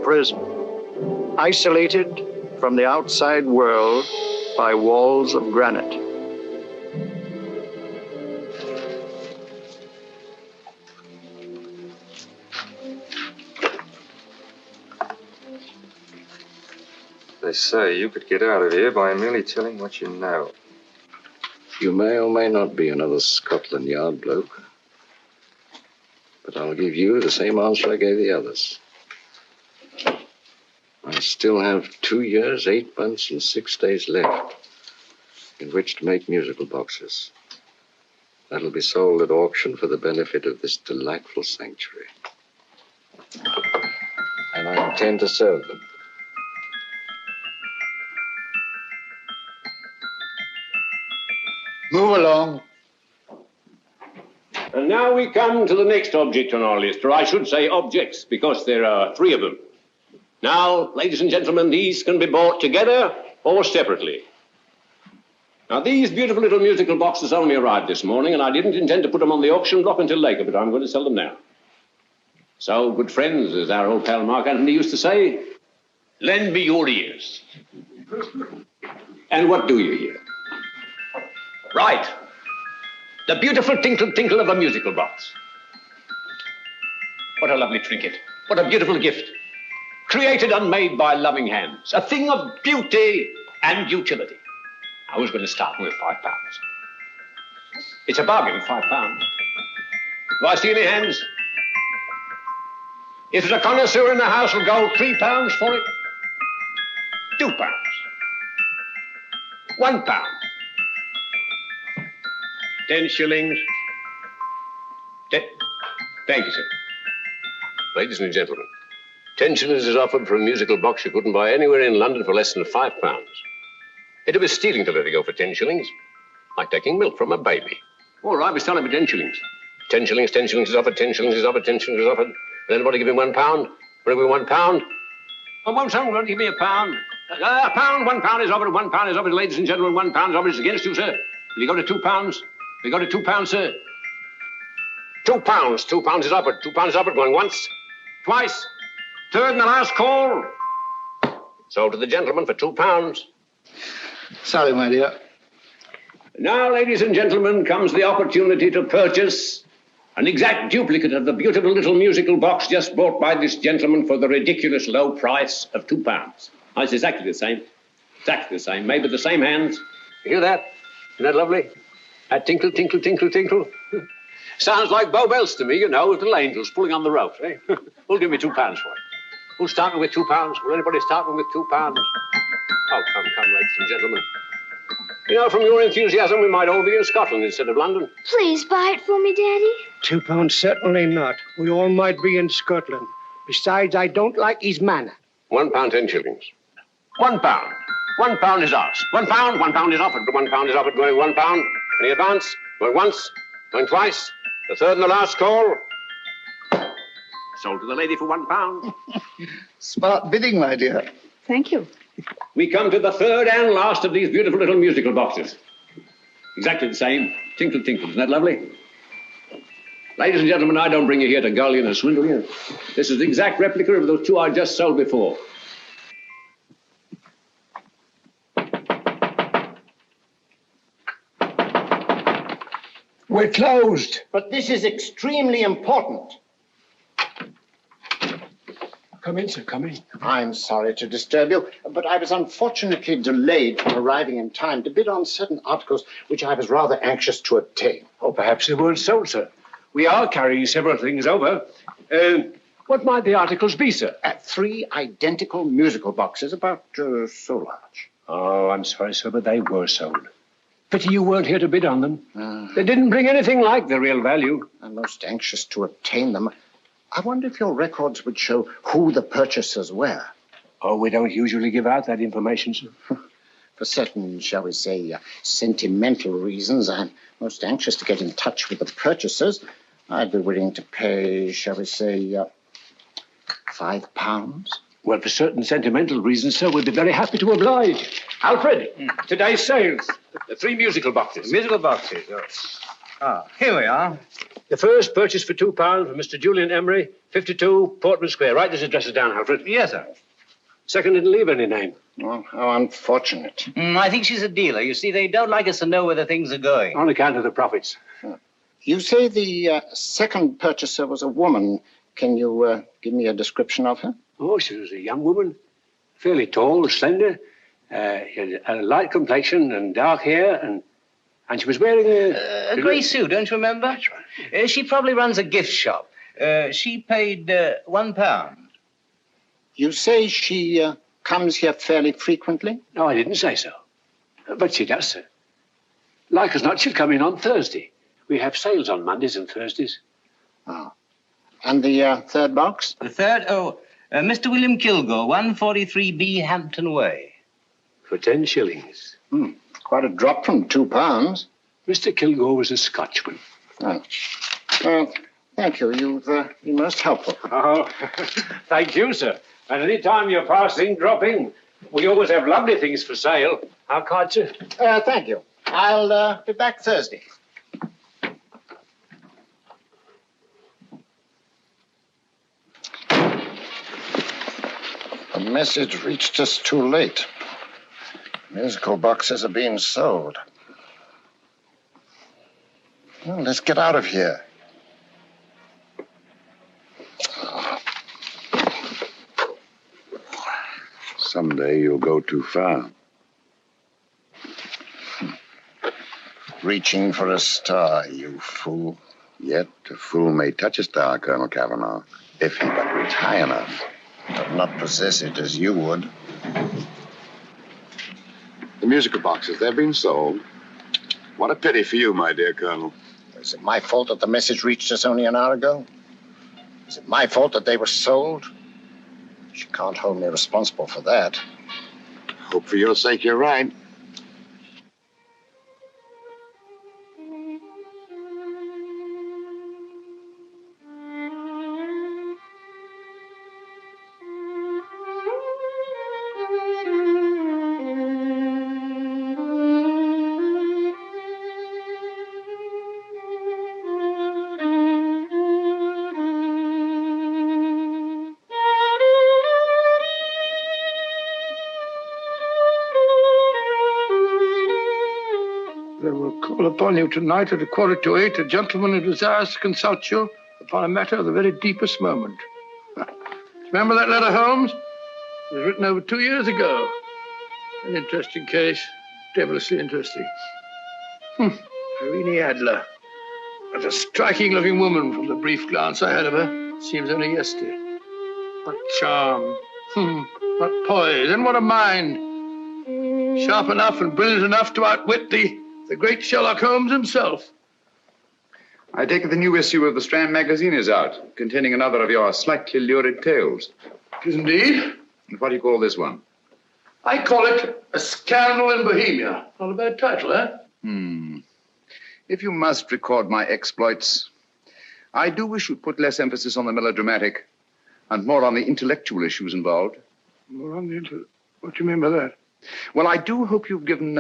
prison, isolated from the outside world by walls of granite. They say you could get out of here by merely telling what you know. You may or may not be another Scotland Yard bloke, but I'll give you the same answer I gave the others. I still have 2 years, 8 months, and 6 days left in which to make musical boxes. That'll be sold at auction for the benefit of this delightful sanctuary. And I intend to serve them. Move along. And now we come to the next object on our list, or I should say objects, because there are 3 of them. Now, ladies and gentlemen, these can be bought together or separately. Now, these beautiful little musical boxes only arrived this morning, and I didn't intend to put them on the auction block until later, but I'm going to sell them now. So, good friends, as our old pal Mark Antony used to say, lend me your ears. And what do you hear? Right. The beautiful tinkle tinkle of a musical box. What a lovely trinket. What a beautiful gift. Created and made by loving hands. A thing of beauty and utility. I was going to start with £5. It's a bargain, £5. Do I see any hands? If there's a connoisseur in the house, will go £3 for it. £2. £1. 10 shillings. Thank you, sir. Ladies and gentlemen, 10 shillings is offered for a musical box you couldn't buy anywhere in London for less than £5. It'd be stealing to let it go for 10 shillings. Like taking milk from a baby. All right, we're selling for 10 shillings. 10 shillings, 10 shillings is offered, 10 shillings is offered, 10 shillings is offered. Will anybody give him £1? Will I give him £1? Oh, won't someone give me £1? £1, £1 is offered, £1 is offered, ladies and gentlemen, £1 is offered. It's against you, sir. Will you go to £2? We go to £2, sir. £2. £2 is offered. £2 is offered. Going once, twice, third and the last call. Sold to the gentleman for £2. Sorry, my dear. Now, ladies and gentlemen, comes the opportunity to purchase an exact duplicate of the beautiful little musical box just bought by this gentleman for the ridiculous low price of £2. Oh, it's exactly the same. Exactly the same. Made with the same hands. You hear that? Isn't that lovely? That tinkle, tinkle, tinkle, tinkle. Sounds like Bow Bells to me, you know, with little angels pulling on the rope, eh? Who'll give me £2 for it? Who's starting with £2? Will anybody start with £2? Oh, come, ladies and gentlemen. You know, from your enthusiasm, we might all be in Scotland instead of London. Please buy it for me, Daddy. £2, certainly not. We all might be in Scotland. Besides, I don't like his manner. £1, 10 shillings. £1. £1 is ours. £1 is offered. £1 is offered. Going £1. Any advance? Going once, going twice. The third and the last call. Sold to the lady for £1. Smart bidding, my dear. Thank you. We come to the third and last of these beautiful little musical boxes. Exactly the same. Tinkle, tinkle. Isn't that lovely? Ladies and gentlemen, I don't bring you here to gull you and swindle you. This is the exact replica of those 2 I just sold before. We're closed. But this is extremely important. Come in, sir, come in. I'm sorry to disturb you, but I was unfortunately delayed from arriving in time to bid on certain articles which I was rather anxious to obtain. Oh, perhaps they weren't sold, sir. We are carrying several things over. What might the articles be, sir? 3 identical musical boxes, about so large. Oh, I'm sorry, sir, but they were sold. Pity you weren't here to bid on them. They didn't bring anything like the real value. I'm most anxious to obtain them. I wonder if your records would show who the purchasers were. Oh, we don't usually give out that information, sir. For certain, shall we say, sentimental reasons, I'm most anxious to get in touch with the purchasers. I'd be willing to pay, shall we say, £5. Well, for certain sentimental reasons, sir, we'd be very happy to oblige. Alfred, today's sales. The 3 musical boxes. Musical boxes, oh. Ah, here we are. The first purchase for £2 from Mr. Julian Emery, 52 Portman Square. Write this address down, Alfred. Yes, sir. Second didn't leave any name. Oh, how unfortunate. I think she's a dealer. You see, they don't like us to know where the things are going. On account of the profits. You say the second purchaser was a woman. Can you give me a description of her? Oh, she was a young woman. Fairly tall, slender. She had a light complexion and dark hair, and she was wearing A grey suit, don't you remember? That's right. She probably runs a gift shop. She paid £1. You say she comes here fairly frequently? No, I didn't say so. But she does, sir. Like as not, she'll come in on Thursday. We have sales on Mondays and Thursdays. Oh. And the third box? The third, Mr. William Kilgore, 143B Hampton Way. For 10 shillings. Quite a drop from £2. Mr. Kilgore was a Scotchman. Oh. Well, thank you. You've been most helpful. Oh, thank you, sir. And any time you're passing, drop in. We always have lovely things for sale. How kind, sir? Thank you. I'll be back Thursday. The message reached us too late. Musical boxes are being sold. Well, let's get out of here. Someday you'll go too far. Reaching for a star, you fool. Yet a fool may touch a star, Colonel Cavanaugh, if he but reach high enough. But not possess it as you would. The musical boxes, they've been sold. What a pity for you, my dear Colonel. Is it my fault that the message reached us only an hour ago? Is it my fault that they were sold? You can't hold me responsible for that. Hope for your sake you're right. Upon you tonight at 7:45, a gentleman who desires to consult you upon a matter of the very deepest moment. Remember that letter, Holmes? It was written over 2 years ago. An interesting case. Devilishly interesting. Irene Adler. What a striking-looking woman from the brief glance I had of her. Seems only yesterday. What charm. What poise. And what a mind. Sharp enough and brilliant enough to outwit the great Sherlock Holmes himself. I take it the new issue of the Strand magazine is out, containing another of your slightly lurid tales. It is indeed. And what do you call this one? I call it A Scandal in Bohemia. Not a bad title, eh? If you must record my exploits, I do wish you'd put less emphasis on the melodramatic and more on the intellectual issues involved. More on the What do you mean by that? Well, I do hope you've given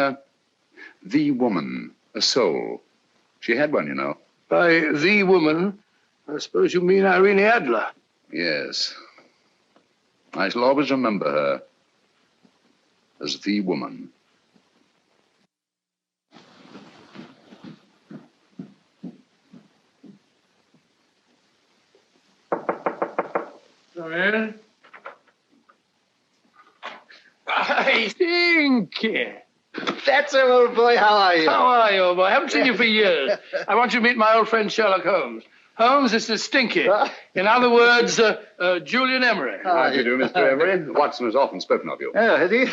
the woman a soul. She had one, you know. By the woman, I suppose you mean Irene Adler. Yes. I shall always remember her as the woman. Come in. I think. That's it, old boy. How are you? How are you, old boy? I haven't seen you for years. I want you to meet my old friend Sherlock Holmes. Holmes is the stinky. In other words, Julian Emery. How do you do, Mr. Emery? Watson has often spoken of you. Oh, has he?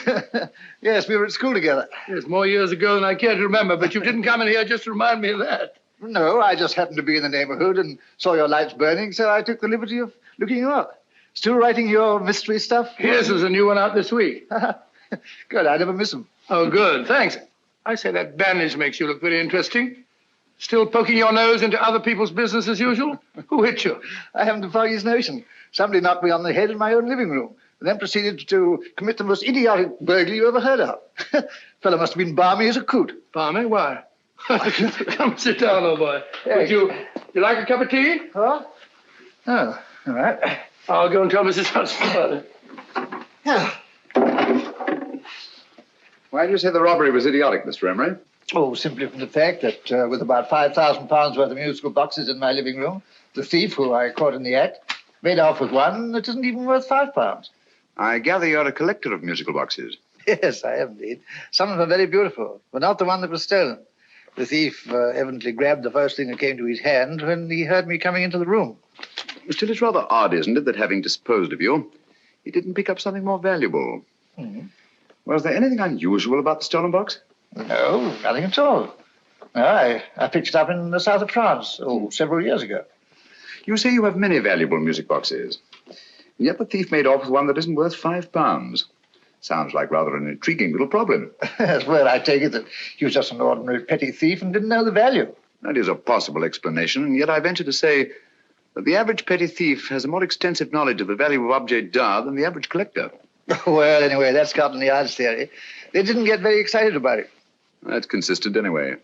Yes, we were at school together. Yes, more years ago than I care to remember, but you didn't come in here just to remind me of that. No, I just happened to be in the neighborhood and saw your lights burning, so I took the liberty of looking you up. Still writing your mystery stuff? Yes, there's a new one out this week. Good, I never miss them. Oh, good, thanks. I say that bandage makes you look very interesting. Still poking your nose into other people's business as usual? Who hit you? I haven't the foggiest notion. Somebody knocked me on the head in my own living room, and then proceeded to commit the most idiotic burglary you ever heard of. Fellow must have been balmy as a coot. Balmy? Why? Come sit down, old boy. Would you like a cup of tea? Huh? Oh, all right. I'll go and tell Mrs. Hudson about it. Yeah. Why do you say the robbery was idiotic, Mr. Emery? Oh, simply from the fact that with about £5,000 worth of musical boxes in my living room, the thief, who I caught in the act, made off with one that isn't even worth £5. I gather you're a collector of musical boxes. Yes, I am indeed. Some of them are very beautiful, but not the one that was stolen. The thief evidently grabbed the first thing that came to his hand when he heard me coming into the room. Still, it's rather odd, isn't it, that having disposed of you, he didn't pick up something more valuable. Mm-hmm. Was there anything unusual about the stolen box? No, nothing at all. No, I picked it up in the south of France, several years ago. You say you have many valuable music boxes, and yet the thief made off with one that isn't worth £5. Sounds like rather an intriguing little problem. Well, I take it that he was just an ordinary petty thief and didn't know the value. That is a possible explanation, and yet I venture to say that the average petty thief has a more extensive knowledge of the value of objet d'art than the average collector. Well, anyway, that's Scotland Yard's theory. They didn't get very excited about it. That's consistent anyway.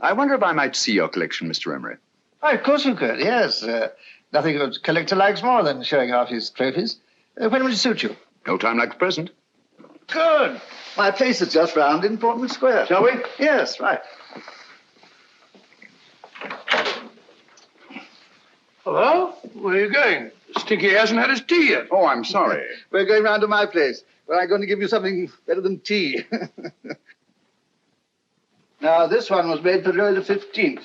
I wonder if I might see your collection, Mr. Emery. Oh, of course you could, yes. Nothing a collector likes more than showing off his trophies. When would it suit you? No time like the present. Good. My place is just round in Portman Square. Shall we? Yes, right. Hello? Where are you going? Stinky hasn't had his tea yet. Oh, I'm sorry. We're going round to my place, where I'm going to give you something better than tea. Now, this one was made for Louis XV,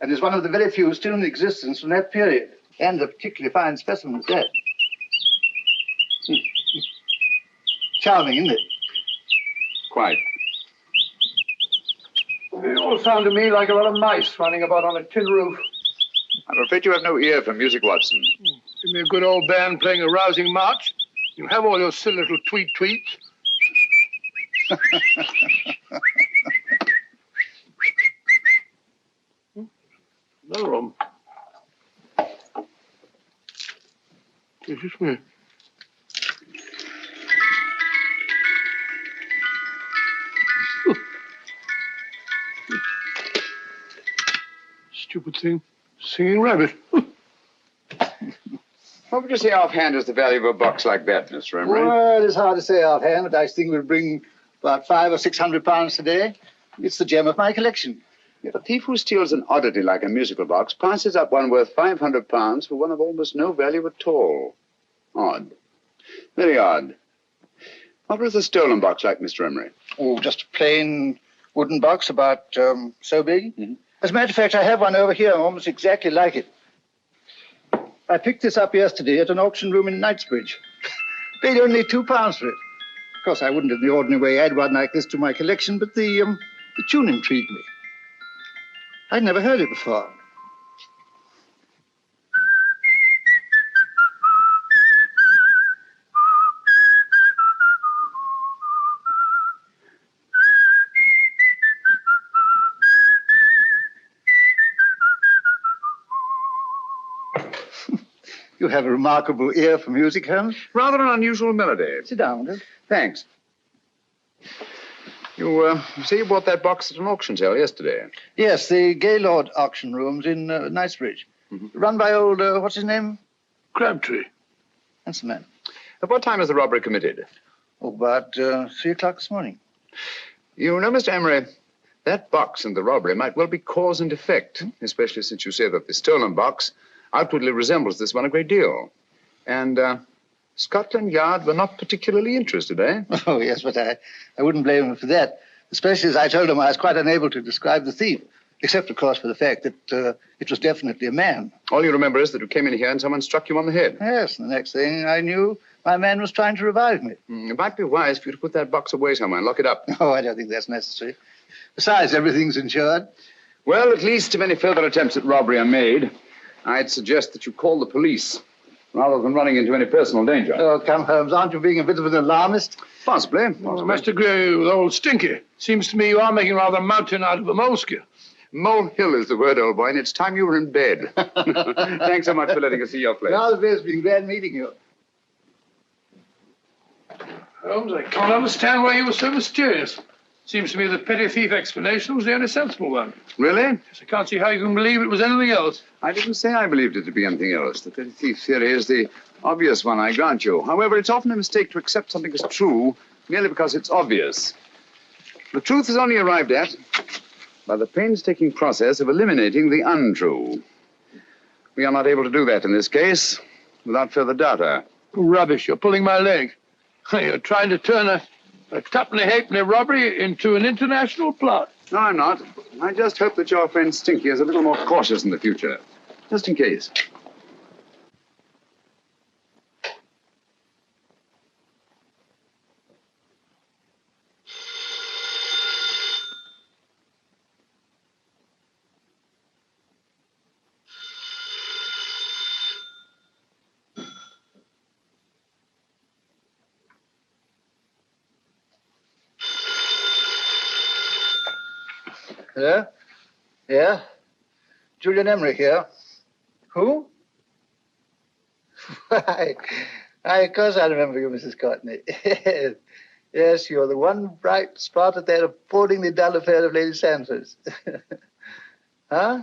and is one of the very few still in existence from that period, and a particularly fine specimen at that. Charming, isn't it? Quite. They all sound to me like a lot of mice running about on a tin roof. I'm afraid you have no ear for music, Watson. Give me a good old band playing a rousing march. You have all your silly little tweets. Another one. Excuse me. Stupid thing. Singing rabbit. What would you say offhand is the value of a box like that, Mr. Emery? Well, it's hard to say offhand, but I think we'll bring about £500 or £600 today. It's the gem of my collection. If a thief who steals an oddity like a musical box passes up one worth £500 for one of almost no value at all. Odd. Very odd. What was the stolen box like, Mr. Emery? Oh, just a plain wooden box about so big. Mm-hmm. As a matter of fact, I have one over here almost exactly like it. I picked this up yesterday at an auction room in Knightsbridge. Paid only £2 for it. Of course, I wouldn't in the ordinary way add one like this to my collection, but the tune intrigued me. I'd never heard it before. You have a remarkable ear for music, Holmes. Rather an unusual melody. Sit down, Will. Thanks. You say you bought that box at an auction sale yesterday? Yes, the Gaylord auction rooms in Knightsbridge. Mm-hmm. Run by old, what's his name? Crabtree. That's the man. At what time was the robbery committed? Oh, about 3 o'clock this morning. You know, Mr. Emery, that box and the robbery might well be cause and effect, especially since you say that the stolen box outwardly resembles this one a great deal. And Scotland Yard were not particularly interested, eh? Oh, yes, but I wouldn't blame them for that, especially as I told them I was quite unable to describe the thief, except, of course, for the fact that it was definitely a man. All you remember is that you came in here and someone struck you on the head. Yes, and the next thing I knew, my man was trying to revive me. It might be wise for you to put that box away somewhere and lock it up. Oh, I don't think that's necessary. Besides, everything's insured. Well, at least if any further attempts at robbery are made, I'd suggest that you call the police, rather than running into any personal danger. Oh, come, Holmes, aren't you being a bit of an alarmist? Possibly. Well, I must agree with old Stinky. Seems to me you are making rather a mountain out of a molehill. Molehill is the word, old boy, and it's time you were in bed. Thanks so much for letting us see your place. Now the best. It's been glad meeting you. Holmes, I can't understand why you were so mysterious. Seems to me the petty thief explanation was the only sensible one. Really? Yes, I can't see how you can believe it was anything else. I didn't say I believed it to be anything else. The petty thief theory is the obvious one, I grant you. However, it's often a mistake to accept something as true merely because it's obvious. The truth is only arrived at by the painstaking process of eliminating the untrue. We are not able to do that in this case without further data. Rubbish, you're pulling my leg. You're trying to turn a tuppenny halfpenny robbery into an international plot. No, I'm not. I just hope that your friend Stinky is a little more cautious in the future. Just in case. Hello? Yeah? Julian Emery here. Who? Why, of course I remember you, Mrs. Courtney. Yes, you're the one bright spot at that appallingly dull affair of Lady Sanford's. Huh?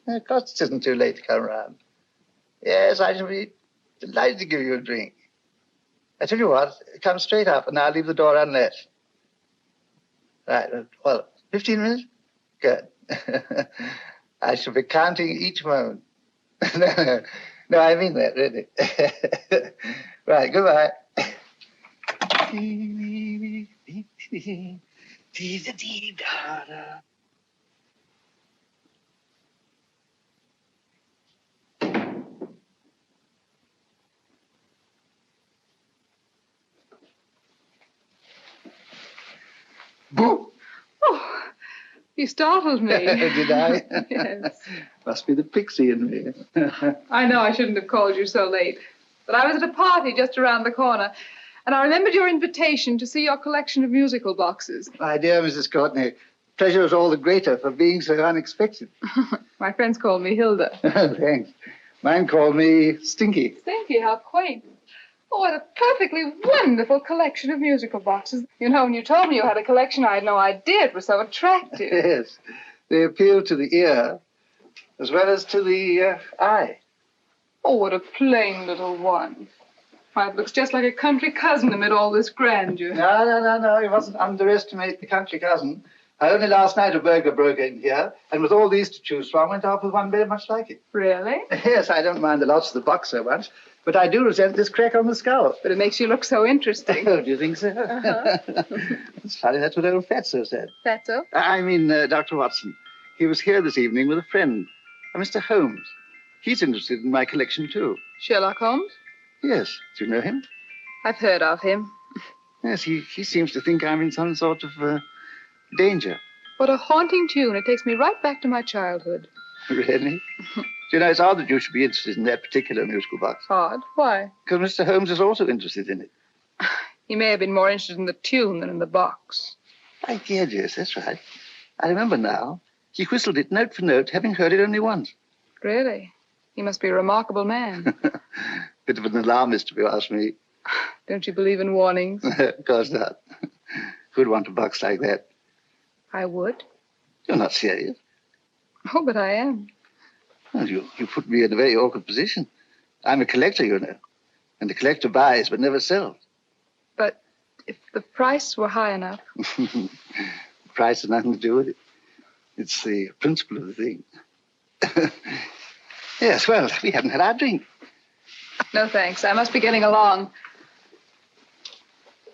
Of course it isn't too late to come round. Yes, I shall be delighted to give you a drink. I tell you what, come straight up and I'll leave the door unlatched. Right, well, 15 minutes? Good. I shall be counting each moment. No, I mean that, really. Right, goodbye. Boo! Oh, you startled me. Did I? Yes. Must be the pixie in me. I know I shouldn't have called you so late, but I was at a party just around the corner, and I remembered your invitation to see your collection of musical boxes. My dear Mrs. Courtney, pleasure is all the greater for being so unexpected. My friends called me Hilda. Thanks. Mine called me Stinky. Stinky, how quaint. Oh, what a perfectly wonderful collection of musical boxes. You know, when you told me you had a collection, I had no idea it was so attractive. Yes. They appeal to the ear as well as to the eye. Oh, what a plain little one. Why, it looks just like a country cousin amid all this grandeur. No. You mustn't underestimate the country cousin. Only last night a burglar broke in here, and with all these to choose from, went off with one very much like it. Really? Yes, I don't mind the loss of the box so much, but I do resent this crack on the skull. But it makes you look so interesting. Oh, do you think so? Uh-huh. It's funny, that's what old Fatso said. Fatso? I mean, Dr. Watson. He was here this evening with a friend, a Mr. Holmes. He's interested in my collection, too. Sherlock Holmes? Yes. Do you know him? I've heard of him. Yes, he seems to think I'm in some sort of danger. What a haunting tune. It takes me right back to my childhood. Really? You know, it's odd that you should be interested in that particular musical box. Odd? Why? Because Mr. Holmes is also interested in it. He may have been more interested in the tune than in the box. My dear, yes, that's right. I remember now. He whistled it note for note, having heard it only once. Really? He must be a remarkable man. Bit of an alarmist, if you ask me. Don't you believe in warnings? Of course not. Who'd want a box like that? I would. You're not serious. Oh, but I am. Well, you put me in a very awkward position. I'm a collector, you know. And the collector buys but never sells. But if the price were high enough... The price has nothing to do with it. It's the principle of the thing. Yes, well, we haven't had our drink. No, thanks. I must be getting along.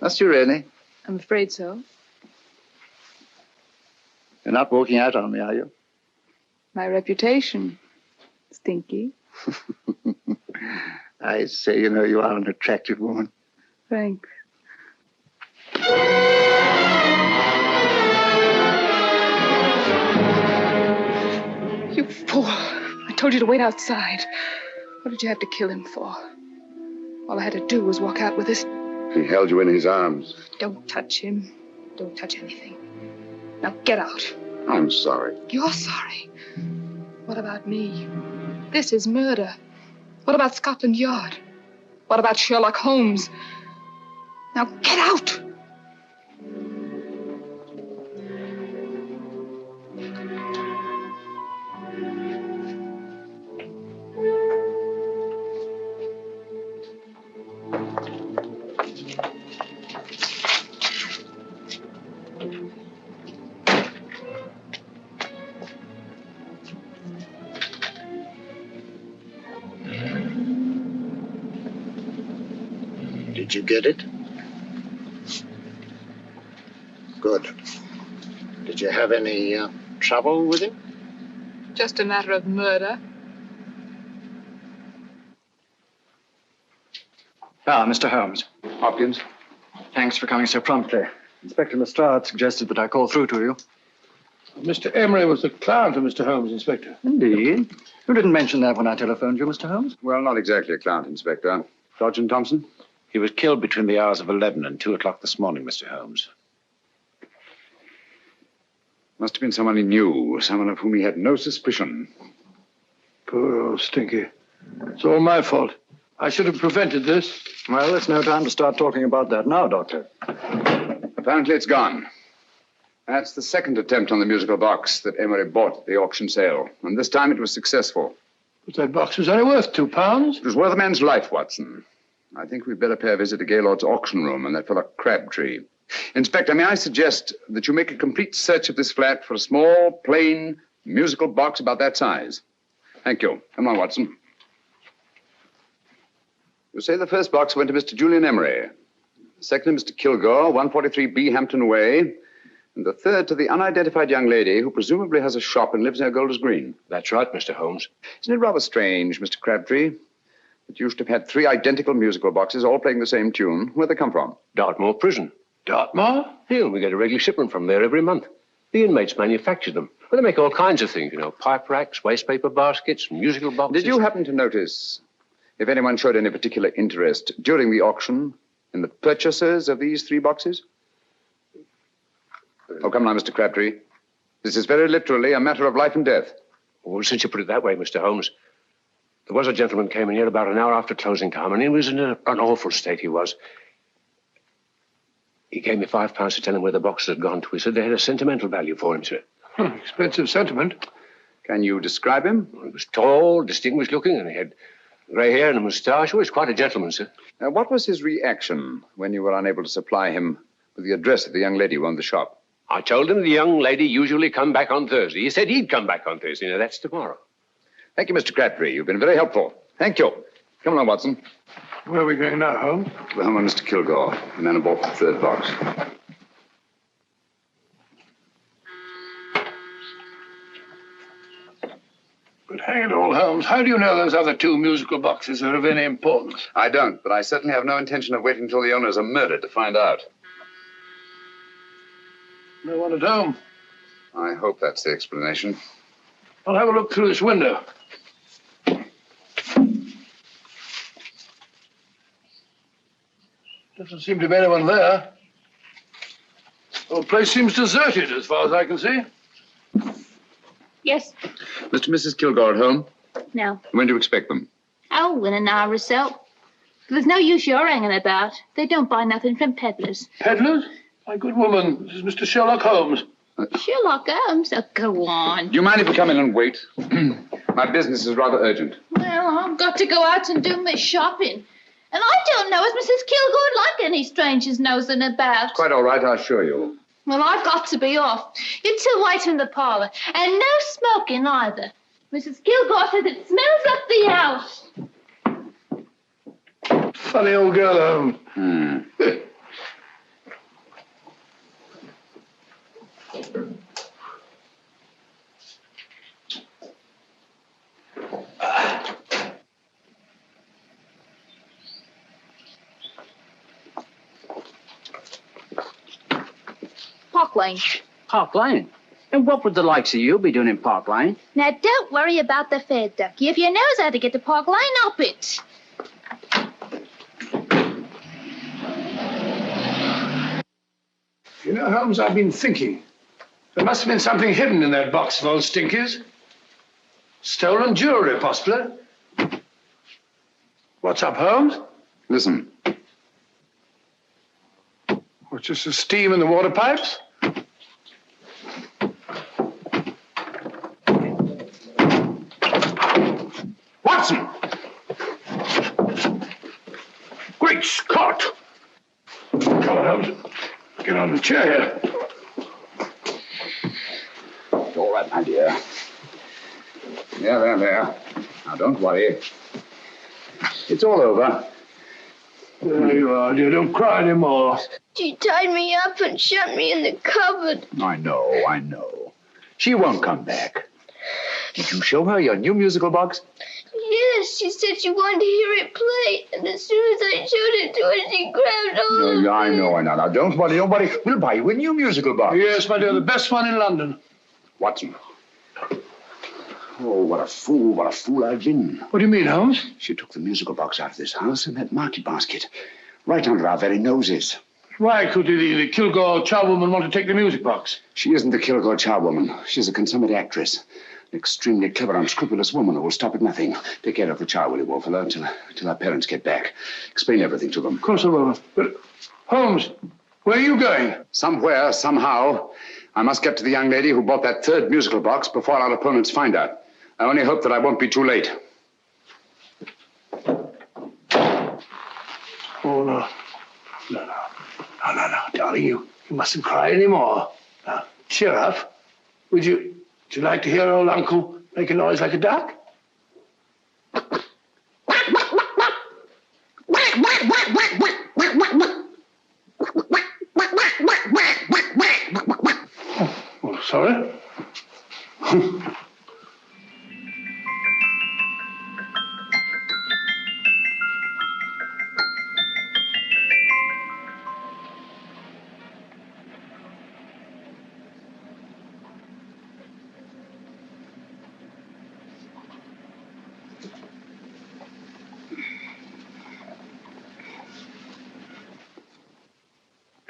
Must you really? I'm afraid so. You're not walking out on me, are you? My reputation. Stinky. I say, you know, you are an attractive woman. Thanks. You fool. I told you to wait outside. What did you have to kill him for? All I had to do was walk out with this. He held you in his arms. Don't touch him. Don't touch anything. Now get out. I'm sorry. You're sorry. What about me? This is murder. What about Scotland Yard? What about Sherlock Holmes? Now get out! Did you get it? Good. Did you have any trouble with him? Just a matter of murder. Ah, Mr. Holmes. Hopkins. Thanks for coming so promptly. Inspector Lestrade suggested that I call through to you. Mr. Emery was the client of Mr. Holmes, Inspector. Indeed. You didn't mention that when I telephoned you, Mr. Holmes. Well, not exactly a client, Inspector. Sergeant Thompson? He was killed between the hours of 11 and 2 o'clock this morning, Mr. Holmes. Must have been someone he knew, someone of whom he had no suspicion. Poor old Stinky. It's all my fault. I should have prevented this. Well, it's no time to start talking about that now, Doctor. Apparently it's gone. That's the second attempt on the musical box that Emery bought at the auction sale. And this time it was successful. But that box was only worth £2. It was worth a man's life, Watson. I think we'd better pay a visit to Gaylord's auction room and that fellow Crabtree. Inspector, may I suggest that you make a complete search of this flat for a small, plain, musical box about that size? Thank you. Come on, Watson. You say the first box went to Mr. Julian Emery. The second to Mr. Kilgore, 143B Hampton Way. And the third to the unidentified young lady who presumably has a shop and lives near Golders Green. That's right, Mr. Holmes. Isn't it rather strange, Mr. Crabtree, that you should have had 3 identical musical boxes all playing the same tune? Where'd they come from? Dartmoor Prison. Dartmoor? Here, we get a regular shipment from there every month. The inmates manufacture them. Well, they make all kinds of things, pipe racks, waste paper baskets, musical boxes. Did you happen to notice if anyone showed any particular interest during the auction in the purchasers of these 3 boxes? Oh, come now, Mr. Crabtree. This is very literally a matter of life and death. Well, since you put it that way, Mr. Holmes, there was a gentleman came in here about an hour after closing time, and he was in an awful state, he was. He gave me £5 to tell him where the boxes had gone to. He said they had a sentimental value for him, sir. Expensive sentiment. Can you describe him? Well, he was tall, distinguished looking, and he had grey hair and a moustache. He was quite a gentleman, sir. What was his reaction when you were unable to supply him with the address of the young lady who owned the shop? I told him the young lady usually come back on Thursday. He said he'd come back on Thursday. Now, that's tomorrow. Thank you, Mr. Crabtree. You've been very helpful. Thank you. Come along, Watson. Where are we going now, Holmes? To the home of Mr. Kilgore, the man who bought the 3rd box. But hang it all, Holmes, how do you know those other 2 musical boxes are of any importance? I don't, but I certainly have no intention of waiting until the owners are murdered to find out. No one at home. I hope that's the explanation. I'll have a look through this window. Doesn't seem to be anyone there. The whole place seems deserted as far as I can see. Yes. Mr. and Mrs. Kilgore at home? No. When do you expect them? Oh, in an hour or so. There's no use your hanging about. They don't buy nothing from peddlers. Peddlers? My good woman, this is Mr. Sherlock Holmes. Sherlock Holmes? Oh, go on. Do you mind if we come in and wait? My business is rather urgent. Well, I've got to go out and do my shopping. And I don't know as Mrs. Kilgore like any strangers nosing about. Quite all right, I assure you. Well, I've got to be off. You 2 wait in the parlour. And no smoking either. Mrs. Kilgore says it smells up the house. Funny old girl, Holmes. Park Lane. Park Lane? And what would the likes of you be doing in Park Lane? Now, don't worry about the fare, Ducky. If you knows how to get to Park Lane, up it. You know, Holmes, I've been thinking. There must have been something hidden in that box of old Stinky's. Stolen jewelry, possibly. What's up, Holmes? Listen. What's just the steam in the water pipes? Watson! Great Scott! Come on, Holmes. Get on the chair here. All right, my dear. There. Now, don't worry. It's all over. There you are, dear. Don't cry anymore. She tied me up and shut me in the cupboard. I know. She won't come back. Did you show her your new musical box? Yes, she said she wanted to hear it play, and as soon as I showed it to her, she grabbed hold of me. I know. Now, don't worry. We'll buy you a new musical box. Yes, my dear, the best one in London. Watson. Oh, what a fool I've been. What do you mean, Holmes? She took the musical box out of this house in that market basket, right under our very noses. Why could the Kilgore charwoman want to take the music box? She isn't the Kilgore charwoman. She's a consummate actress. An extremely clever, unscrupulous woman who will stop at nothing. Take care of the child, will you, Wolfella, till our parents get back. Explain everything to them. Of course I will. But, Holmes, where are you going? Somewhere, somehow. I must get to the young lady who bought that third musical box before our opponents find out. I only hope that I won't be too late. Oh, no. No, darling, you mustn't cry anymore. Now, cheer up. Would you like to hear old Uncle make a noise like a duck? Oh, sorry.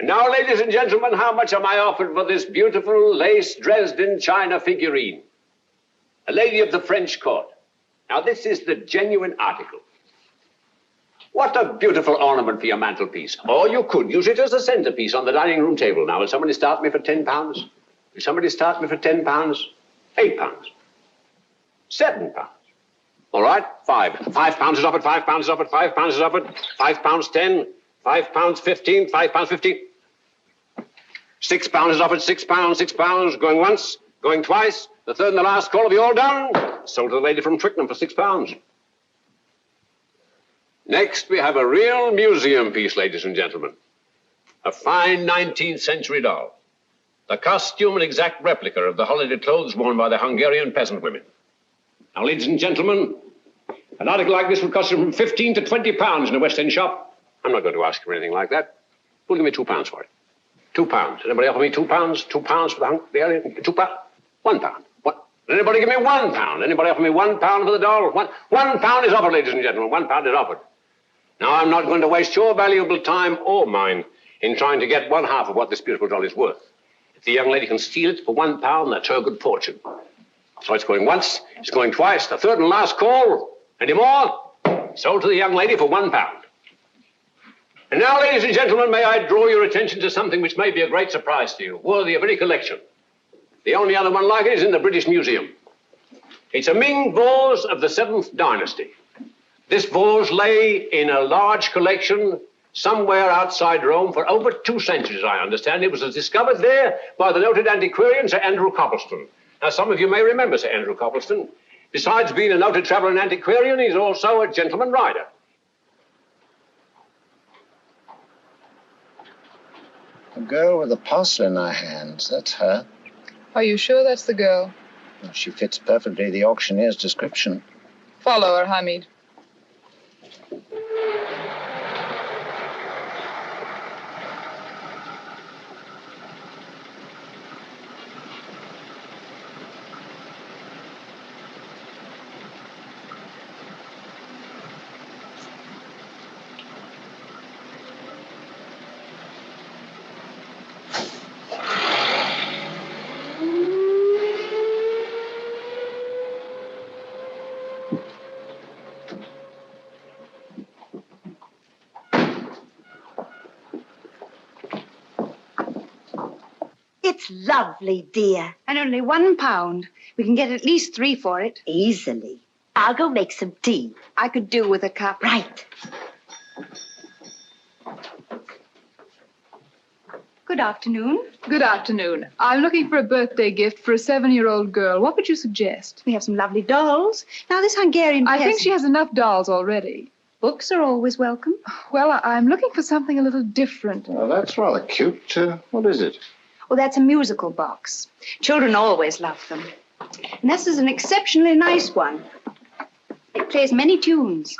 Now, ladies and gentlemen, how much am I offered for this beautiful lace Dresden china figurine? A lady of the French court. Now, this is the genuine article. What a beautiful ornament for your mantelpiece. Or you could use it as a centerpiece on the dining room table. Now, will somebody start me for £10? Will somebody start me for £10? £8? £7? All right, £5 is offered, £5 is offered, £5 is offered, £5.10, £5.15, £5.15. £6 is offered, £6, going once, going twice, the third and the last call. Have you all done? Sold to the lady from Twickenham for £6. Next, we have a real museum piece, ladies and gentlemen. A fine 19th century doll. The costume an exact replica of the holiday clothes worn by the Hungarian peasant women. Now, ladies and gentlemen, an article like this would cost you from £15 to £20 in a West End shop. I'm not going to ask you for anything like that. Who'll give me £2 for it? £2. Anybody offer me £2? £2 for the Hungarian? £2? £1. What? Anybody give me £1? Anybody offer me £1 for the doll? £1 is offered, ladies and gentlemen. £1 is offered. Now, I'm not going to waste your valuable time or mine in trying to get one half of what this beautiful doll is worth. If the young lady can steal it for £1, that's her good fortune. So it's going once, it's going twice, the third and last call. Any more? Sold to the young lady for £1. And now, ladies and gentlemen, may I draw your attention to something which may be a great surprise to you, worthy of any collection. The only other one like it is in the British Museum. It's a Ming vase of the 7th dynasty. This vase lay in a large collection somewhere outside Rome for over 2 centuries, I understand. It was discovered there by the noted antiquarian Sir Andrew Coppleston. Now, some of you may remember Sir Andrew Coppleston. Besides being a noted traveller and antiquarian, he's also a gentleman rider. The girl with the parcel in her hands, that's her. Are you sure that's the girl? Well, she fits perfectly the auctioneer's description. Follow her, Hamid. It's lovely, dear. And only £1. We can get at least 3 for it. Easily. I'll go make some tea. I could do with a cup. Right. Good afternoon. Good afternoon. I'm looking for a birthday gift for a 7-year-old girl. What would you suggest? We have some lovely dolls. Now, this Hungarian I think peasant- she has enough dolls already. Books are always welcome. Well, I'm looking for something a little different. Well, that's rather cute. What is it? Oh, that's a musical box. Children always love them. And this is an exceptionally nice one. It plays many tunes.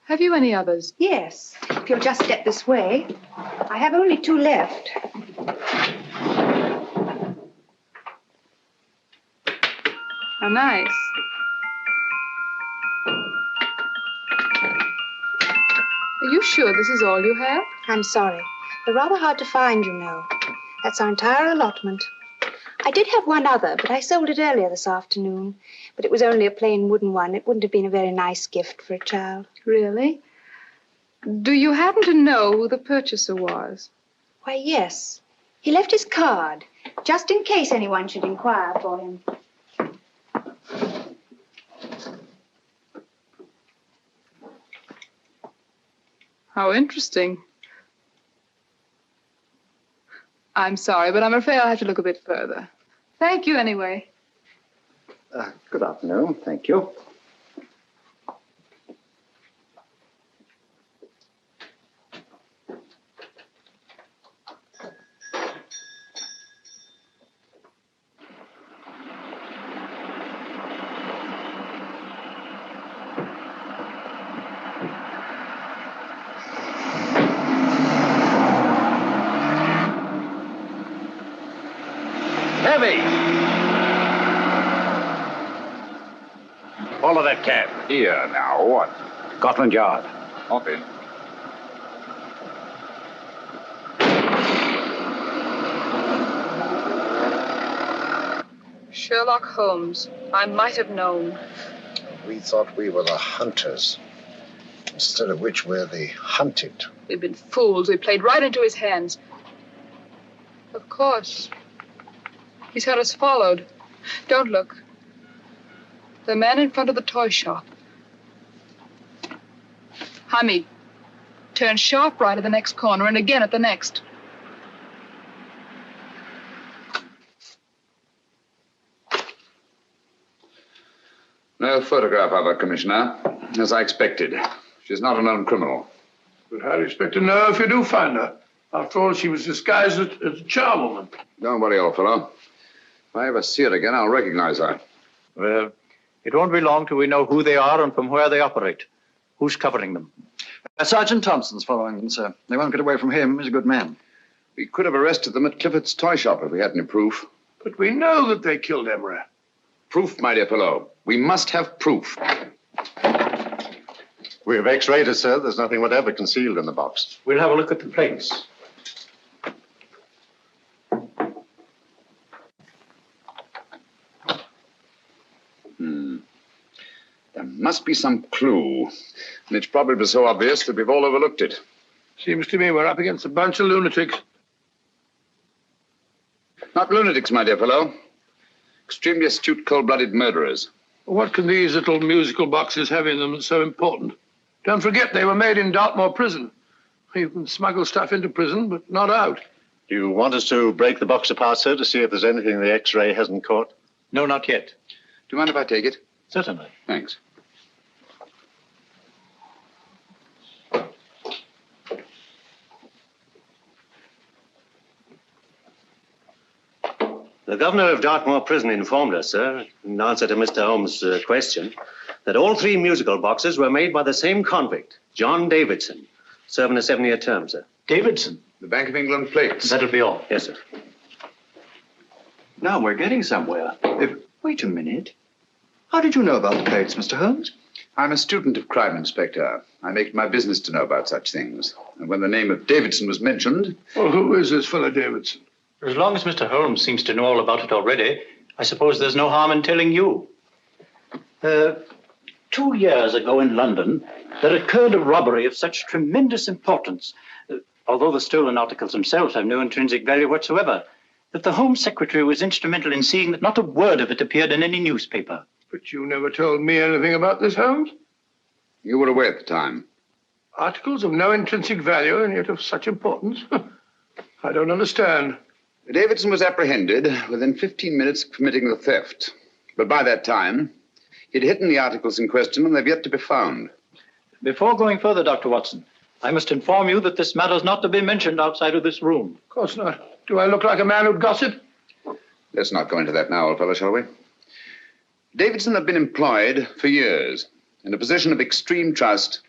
Have you any others? Yes. If you'll just step this way. I have only 2 left. How nice. Are you sure this is all you have? I'm sorry. They're rather hard to find, you know. That's our entire allotment. I did have one other, but I sold it earlier this afternoon. But it was only a plain wooden one. It wouldn't have been a very nice gift for a child. Really? Do you happen to know who the purchaser was? Why, yes. He left his card, just in case anyone should inquire for him. How interesting. I'm sorry, but I'm afraid I'll have to look a bit further. Thank you anyway. Good afternoon. Thank you. Heavy! Follow that cab. Here now, what? Scotland Yard. Hop in. Sherlock Holmes. I might have known. We thought we were the hunters, instead of which we're the hunted. We've been fools. We played right into his hands. Of course. He's had us followed. Don't look. The man in front of the toy shop. Hamid, turn sharp right at the next corner and again at the next. No photograph of her, Commissioner. As I expected. She's not a known criminal. But how do you expect to know if you do find her? After all, she was disguised as a charwoman. Don't worry, old fellow. If I ever see her again, I'll recognize her. Well, it won't be long till we know who they are and from where they operate. Who's covering them? Sergeant Thompson's following them, sir. They won't get away from him. He's a good man. We could have arrested them at Clifford's toy shop if we had any proof. But we know that they killed Emery. Proof, my dear fellow. We must have proof. We have X-rayed it, sir. There's nothing whatever concealed in the box. We'll have a look at the plates. There must be some clue. And it's probably so obvious that we've all overlooked it. Seems to me we're up against a bunch of lunatics. Not lunatics, my dear fellow. Extremely astute, cold-blooded murderers. What can these little musical boxes have in them that's so important? Don't forget they were made in Dartmoor prison. You can smuggle stuff into prison, but not out. Do you want us to break the box apart, sir, to see if there's anything the X-ray hasn't caught? No, not yet. Do you mind if I take it? Certainly. Thanks. The governor of Dartmoor Prison informed us, sir, in answer to Mr. Holmes' question, that all 3 musical boxes were made by the same convict, John Davidson, serving a 7-year term, sir. Davidson? The Bank of England plates. That'll be all. Yes, sir. Now we're getting somewhere. Wait a minute. How did you know about the plates, Mr. Holmes? I'm a student of crime, Inspector. I make it my business to know about such things. And when the name of Davidson was mentioned... Well, who is this fellow Davidson? As long as Mr. Holmes seems to know all about it already, I suppose there's no harm in telling you. 2 years ago in London, there occurred a robbery of such tremendous importance, although the stolen articles themselves have no intrinsic value whatsoever, that the Home Secretary was instrumental in seeing that not a word of it appeared in any newspaper. But you never told me anything about this, Holmes. You were away at the time. Articles of no intrinsic value and yet of such importance? I don't understand. Davidson was apprehended within 15 minutes of committing the theft. But by that time, he'd hidden the articles in question and they've yet to be found. Before going further, Dr. Watson, I must inform you that this matter's not to be mentioned outside of this room. Of course not. Do I look like a man who'd gossip? Let's not go into that now, old fellow, shall we? Davidson had been employed for years in a position of extreme trust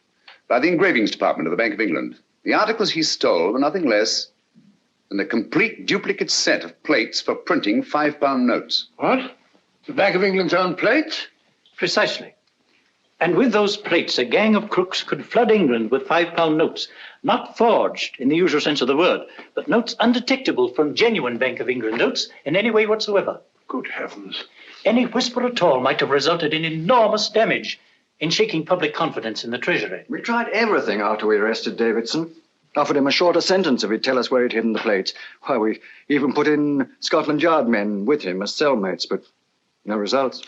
by the engravings department of the Bank of England. The articles he stole were nothing less than a complete duplicate set of plates for printing £5 notes. What? The Bank of England's own plates? Precisely. And with those plates, a gang of crooks could flood England with £5 notes, not forged in the usual sense of the word, but notes undetectable from genuine Bank of England notes in any way whatsoever. Good heavens. Any whisper at all might have resulted in enormous damage in shaking public confidence in the Treasury. We tried everything after we arrested Davidson. Offered him a shorter sentence if he'd tell us where he'd hidden the plates. Why, we even put in Scotland Yard men with him as cellmates, but no results.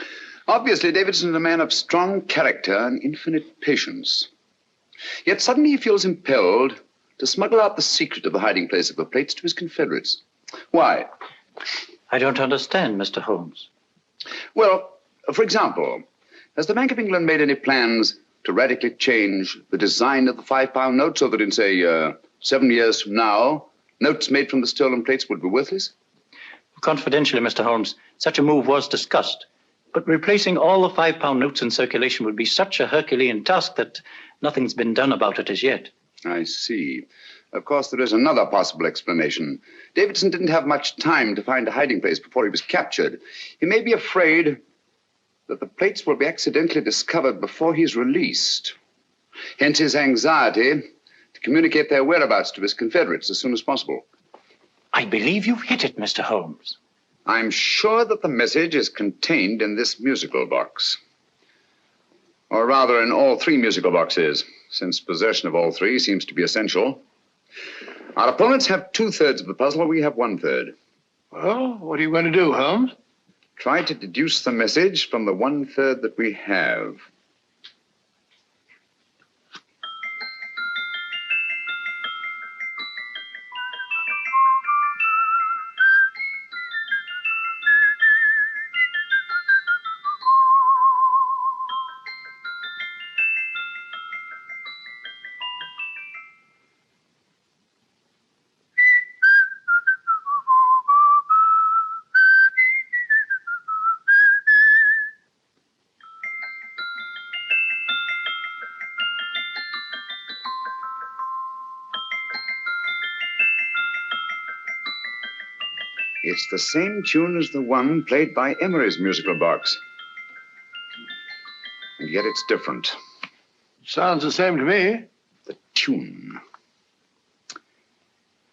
Obviously, Davidson is a man of strong character and infinite patience. Yet suddenly he feels impelled to smuggle out the secret of the hiding place of the plates to his confederates. Why? I don't understand, Mr. Holmes. Well, for example, has the Bank of England made any plans to radically change the design of the £5 note so that in, say, 7 years from now, notes made from the stolen plates would be worthless? Confidentially, Mr. Holmes, such a move was discussed. But replacing all the £5 notes in circulation would be such a Herculean task that nothing's been done about it as yet. I see. Of course, there is another possible explanation. Davidson didn't have much time to find a hiding place before he was captured. He may be afraid that the plates will be accidentally discovered before he's released. Hence his anxiety to communicate their whereabouts to his confederates as soon as possible. I believe you've hit it, Mr. Holmes. I'm sure that the message is contained in this musical box. Or rather, in all 3 musical boxes, since possession of all 3 seems to be essential. Our opponents have 2/3 of the puzzle, we have 1/3. Well, what are you going to do, Holmes? Try to deduce the message from the 1/3 that we have. It's the same tune as the one played by Emery's musical box. And yet it's different. Sounds the same to me. The tune.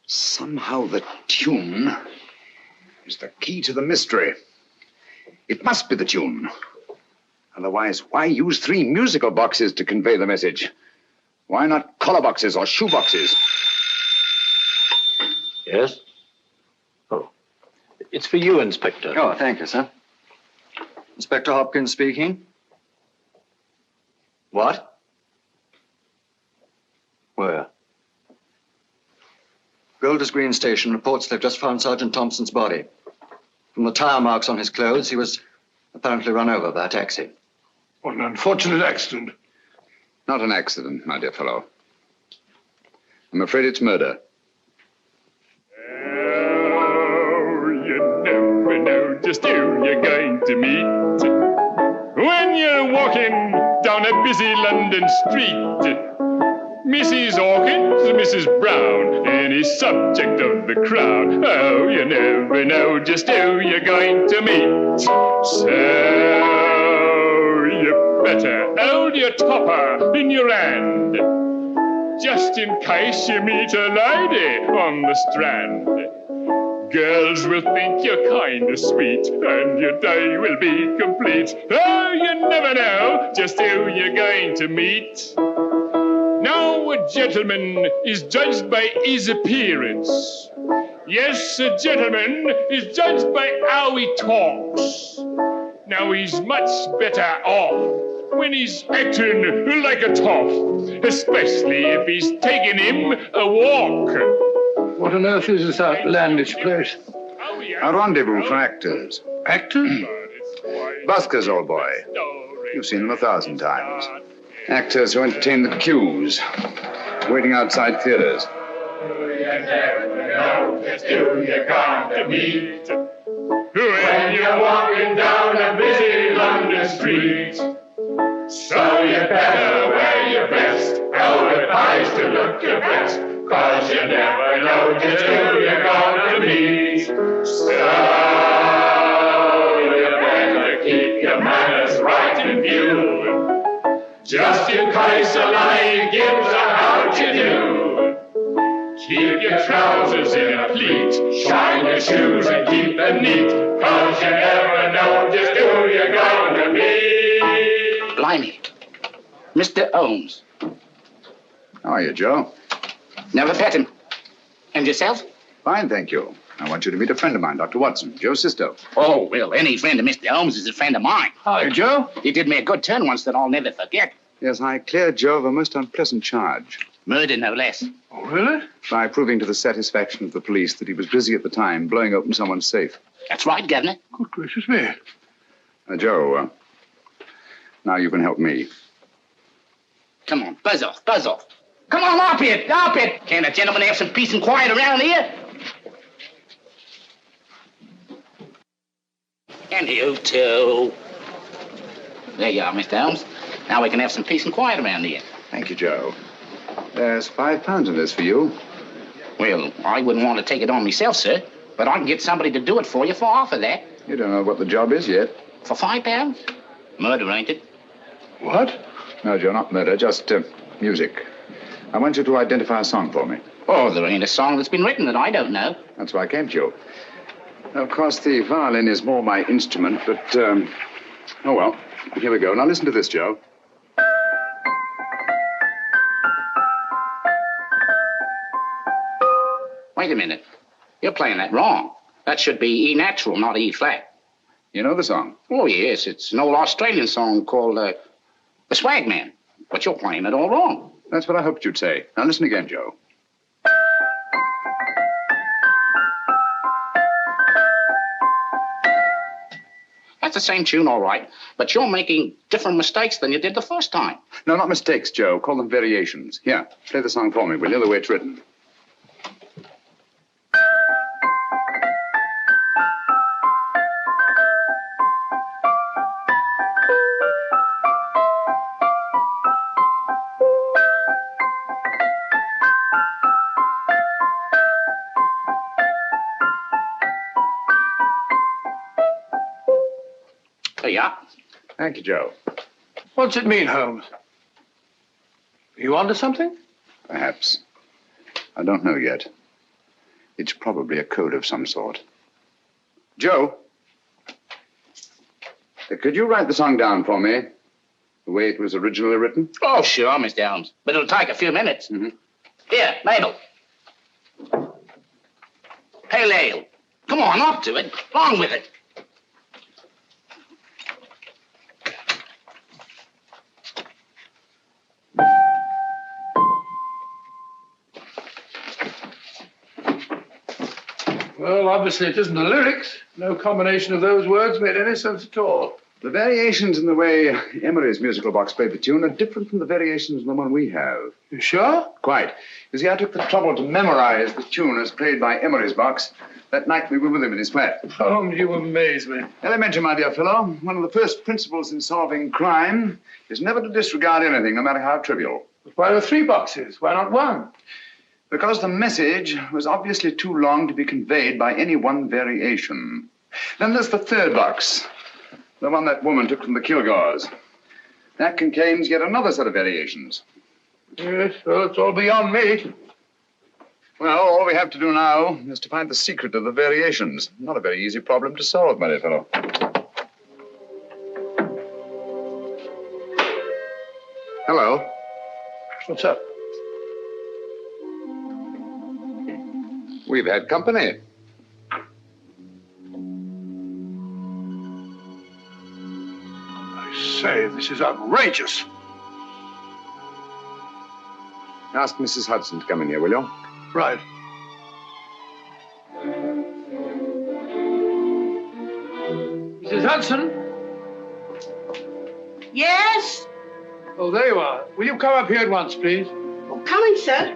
Somehow the tune is the key to the mystery. It must be the tune. Otherwise, why use 3 musical boxes to convey the message? Why not collar boxes or shoe boxes? Yes? Oh. It's for you, Inspector. Oh, thank you, sir. Inspector Hopkins speaking. What? Where? Golders Green Station reports they've just found Sergeant Thompson's body. From the tire marks on his clothes, he was apparently run over by a taxi. What an unfortunate accident. Not an accident, my dear fellow. I'm afraid it's murder. You never know just who you're going to meet when you're walking down a busy London street. Mrs. Hawkins, Mrs. Brown, any subject of the crowd. Oh, you never know just who you're going to meet. So you better hold your topper in your hand, just in case you meet a lady on the Strand. Girls will think you're kind of sweet, and your day will be complete. Oh, you never know just who you're going to meet. Now a gentleman is judged by his appearance. Yes, a gentleman is judged by how he talks. Now he's much better off when he's acting like a toff, especially if he's taking him a walk. What on earth is this outlandish place? A rendezvous for actors. Actors? Buskers, old boy. You've seen them 1,000 times. Actors who entertain the queues, waiting outside theaters. Who you going to meet when you're walking down a busy London street? So you better wear your best, go advised to look your best, 'cause you never know just who you're going to meet. So you better keep your manners right in view, just in case a lion gives a how'd you do. Keep your trousers in a pleat, shine your shoes and keep them neat, 'cause you never know just who you're going to meet. Blimey. Mr. Holmes. How are you, Joe? Never met him. And yourself? Fine, thank you. I want you to meet a friend of mine, Dr. Watson, Joe Sisto. Oh, well, any friend of Mr. Holmes is a friend of mine. Hi, Joe. He did me a good turn once that I'll never forget. Yes, I cleared Joe of a most unpleasant charge. Murder, no less. Oh, really? By proving to the satisfaction of the police that he was busy at the time blowing open someone's safe. That's right, Governor. Good gracious me. Joe, now you can help me. Come on, buzz off, buzz off. Come on, up it, up it. Can't a gentleman have some peace and quiet around here? And you too. There you are, Mr. Holmes. Now we can have some peace and quiet around here. Thank you, Joe. There's £5 in this for you. Well, I wouldn't want to take it on myself, sir. But I can get somebody to do it for you for half of that. You don't know what the job is yet. For £5? Murder, ain't it? What? No, Joe, not murder, just music. I want you to identify a song for me. Oh, there ain't a song that's been written that I don't know. That's why I came to you. Of course, the violin is more my instrument, but, oh, well, here we go. Now listen to this, Joe. Wait a minute. You're playing that wrong. That should be E natural, not E flat. You know the song? Oh, yes. It's an old Australian song called The Swag Man. But you're playing it all wrong. That's what I hoped you'd say. Now listen again, Joe. That's the same tune, all right. But you're making different mistakes than you did the first time. No, not mistakes, Joe. Call them variations. Here, play the song for me, will you, the way it's written. Yeah. Thank you, Joe. What's it mean, Holmes? Are you onto something? Perhaps. I don't know yet. It's probably a code of some sort. Joe, could you write the song down for me? The way it was originally written? Oh, sure, Mr. Holmes. But it'll take a few minutes. Mm-hmm. Here, Mabel. Pale ale. Come on, up to it. Along with it. Well, obviously it isn't the lyrics. No combination of those words made any sense at all. The variations in the way Emery's musical box played the tune are different from the variations in the one we have. You sure? Quite. You see, I took the trouble to memorize the tune as played by Emery's box that night we were with him in his flat. Holmes, you amaze me. Elementary, my dear fellow. One of the first principles in solving crime is never to disregard anything, no matter how trivial. But why are there 3 boxes? Why not 1? Because the message was obviously too long to be conveyed by any one variation. Then there's the 3rd box, the one that woman took from the Kilgores. That contains yet another set of variations. Yes, well, it's all beyond me. Well, all we have to do now is to find the secret of the variations. Not a very easy problem to solve, my dear fellow. Hello. What's up? We've had company. I say, this is outrageous. Ask Mrs. Hudson to come in here, will you? Right. Mrs. Hudson? Yes? Oh, there you are. Will you come up here at once, please? Oh, coming, sir.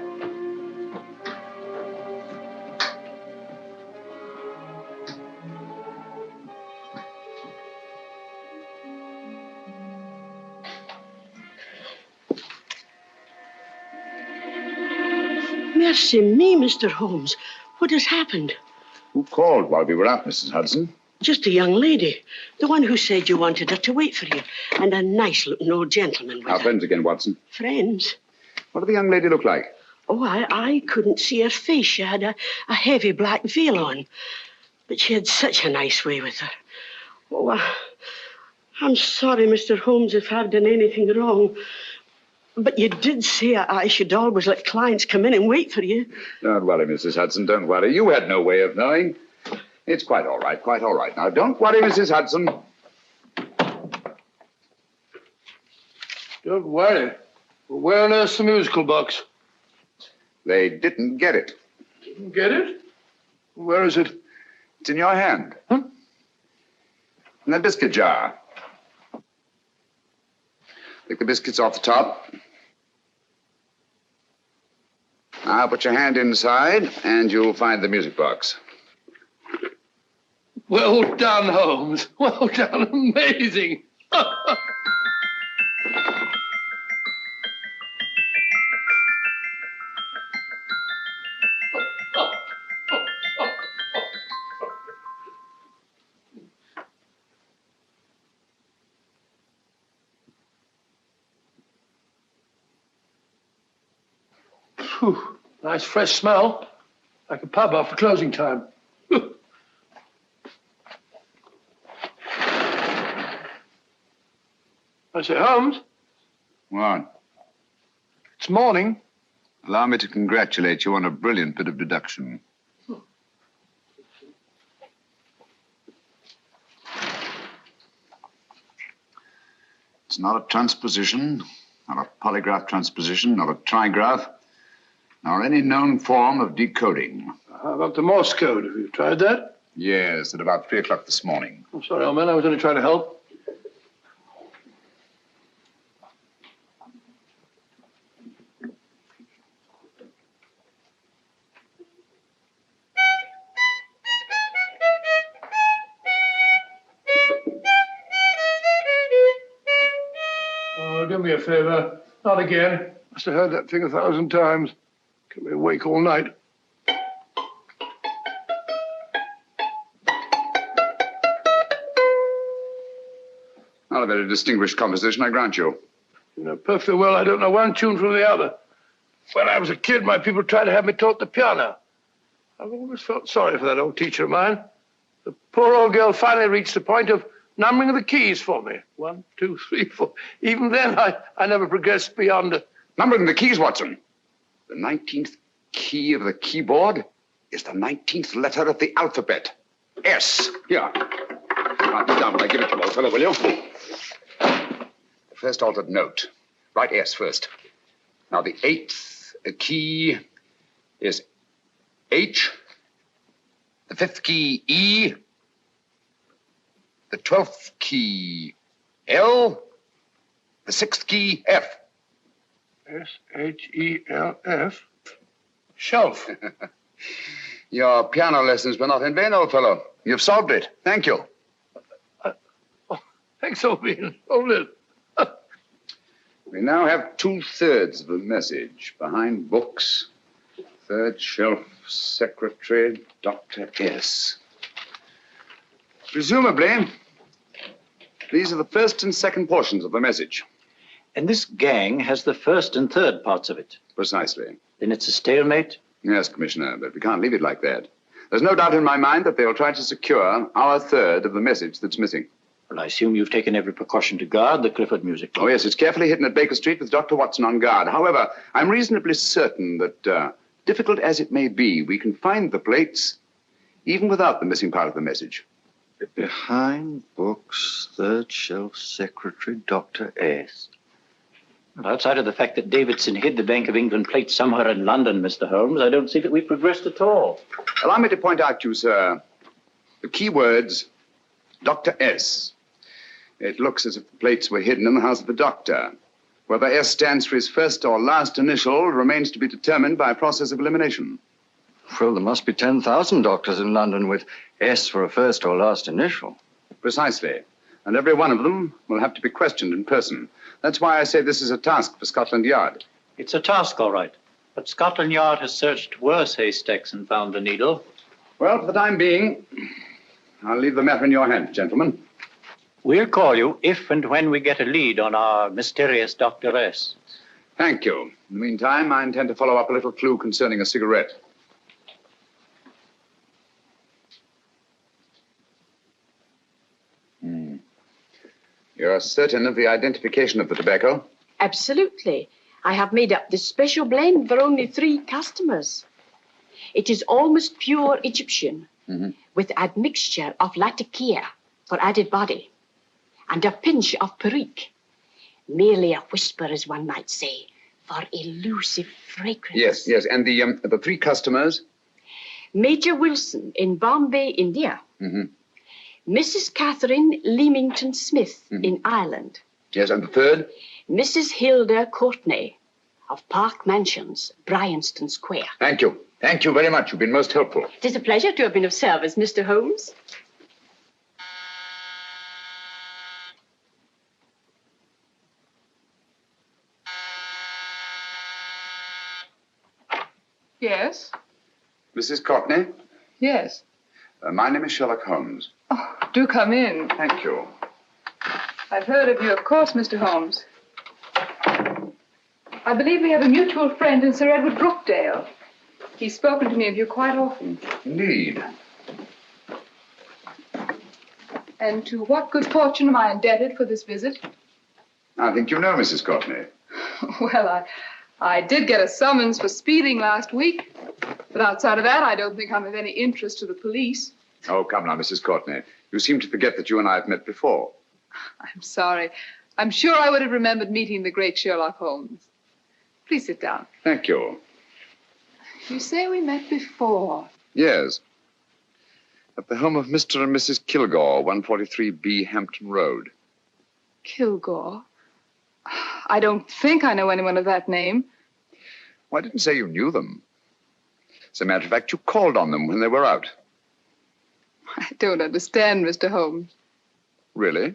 Mercy me, Mr. Holmes. What has happened? Who called while we were out, Mrs. Hudson? Just a young lady. The one who said you wanted her to wait for you. And a nice-looking old gentleman with Our her. friends again, Watson. Friends? What did the young lady look like? Oh, I couldn't see her face. She had a heavy black veil on. But she had such a nice way with her. Oh, I'm sorry, Mr. Holmes, if I've done anything wrong. But you did say I should always let clients come in and wait for you. Don't worry, Mrs. Hudson, don't worry. You had no way of knowing. It's quite all right, quite all right. Now, don't worry, Mrs. Hudson. Don't worry. Where on earth's the musical box? They didn't get it. Didn't get it? Where is it? It's in your hand. Huh? In that biscuit jar. Take the biscuits off the top. Now put your hand inside, and you'll find the music box. Well done, Holmes. Well done. Amazing. Whew. Nice fresh smell. Like a pub after closing time. I say, Holmes? What? It's morning. Allow me to congratulate you on a brilliant bit of deduction. It's not a transposition, not a polygraph transposition, not a trigraph, nor any known form of decoding. How about the Morse code? Have you tried that? Yes, at about 3 o'clock this morning. I'm sorry, old man. I was only trying to help. Oh, do me a favor. Not again. Must have heard that thing 1,000 times. Kept me awake all night. Not a very distinguished composition, I grant you. You know perfectly well I don't know one tune from the other. When I was a kid, my people tried to have me taught the piano. I've always felt sorry for that old teacher of mine. The poor old girl finally reached the point of numbering the keys for me. 1, 2, 3, 4. Even then, I never progressed beyond... Numbering the keys, Watson. The 19th key of the keyboard is the 19th letter of the alphabet. S. Here. Write this down when I give it to you, old fellow, will you? First altered note. Write S first. Now, the 8th key is H. The 5th key, E. The 12th key, L. The 6th key, F. S-H-E-L-F. Shelf. Your piano lessons were not in vain, old fellow. You've solved it. Thank you. Thanks, old man. Hold it. We now have 2/3 of the message. Behind books, third shelf, secretary, Dr. S. Presumably, these are the first and second portions of the message. And this gang has the first and third parts of it. Precisely. Then it's a stalemate? Yes, Commissioner, but we can't leave it like that. There's no doubt in my mind that they'll try to secure our third of the message that's missing. Well, I assume you've taken every precaution to guard the Clifford music box. Oh, yes, it's carefully hidden at Baker Street with Dr. Watson on guard. However, I'm reasonably certain that, difficult as it may be, we can find the plates even without the missing part of the message. Behind books, third shelf, secretary, Dr. S. Well, outside of the fact that Davidson hid the Bank of England plate somewhere in London, Mr. Holmes, I don't see that we've progressed at all. Allow me to point out to you, sir, the key words Dr. S. It looks as if the plates were hidden in the house of the doctor. Whether S stands for his first or last initial remains to be determined by a process of elimination. Well, there must be 10,000 doctors in London with S for a first or last initial. Precisely. And every one of them will have to be questioned in person. That's why I say this is a task for Scotland Yard. It's a task, all right. But Scotland Yard has searched worse haystacks and found the needle. Well, for the time being, I'll leave the matter in your hands, gentlemen. We'll call you if and when we get a lead on our mysterious Dr. S. Thank you. In the meantime, I intend to follow up a little clue concerning a cigarette. You're certain of the identification of the tobacco? Absolutely. I have made up this special blend for only 3 customers. It is almost pure Egyptian, with admixture of latakia for added body, and a pinch of perique. Merely a whisper, as one might say, for elusive fragrance. Yes. And the 3 customers? Major Wilson in Bombay, India. Mrs. Catherine Leamington Smith in Ireland. Yes, and the 3rd? Mrs. Hilda Courtney of Park Mansions, Bryanston Square. Thank you. Thank you very much. You've been most helpful. It is a pleasure to have been of service, Mr. Holmes. Yes? Mrs. Courtney? Yes. My name is Sherlock Holmes. Oh, do come in. Thank you. I've heard of you, of course, Mr. Holmes. I believe we have a mutual friend in Sir Edward Brookdale. He's spoken to me of you quite often. Indeed. And to what good fortune am I indebted for this visit? I think you know Mrs. Courtney. Well, I did get a summons for speeding last week. But outside of that, I don't think I'm of any interest to the police. Oh, come now, Mrs. Courtney. You seem to forget that you and I have met before. I'm sorry. I'm sure I would have remembered meeting the great Sherlock Holmes. Please sit down. Thank you. You say we met before. Yes. At the home of Mr. and Mrs. Kilgore, 143B Hampton Road. Kilgore? I don't think I know anyone of that name. Well, I didn't say you knew them. As a matter of fact, you called on them when they were out. I don't understand, Mr. Holmes. Really?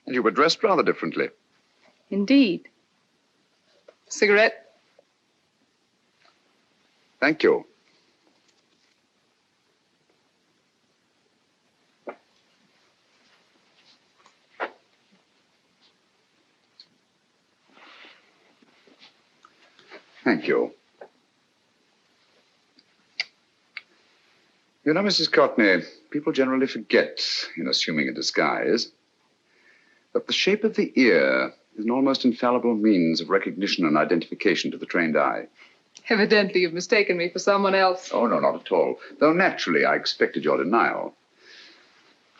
And you were dressed rather differently. Indeed. Cigarette? Thank you. Thank you. You know, Mrs. Courtney, people generally forget, in assuming a disguise, that the shape of the ear is an almost infallible means of recognition and identification to the trained eye. Evidently, you've mistaken me for someone else. Oh, no, not at all. Though naturally, I expected your denial.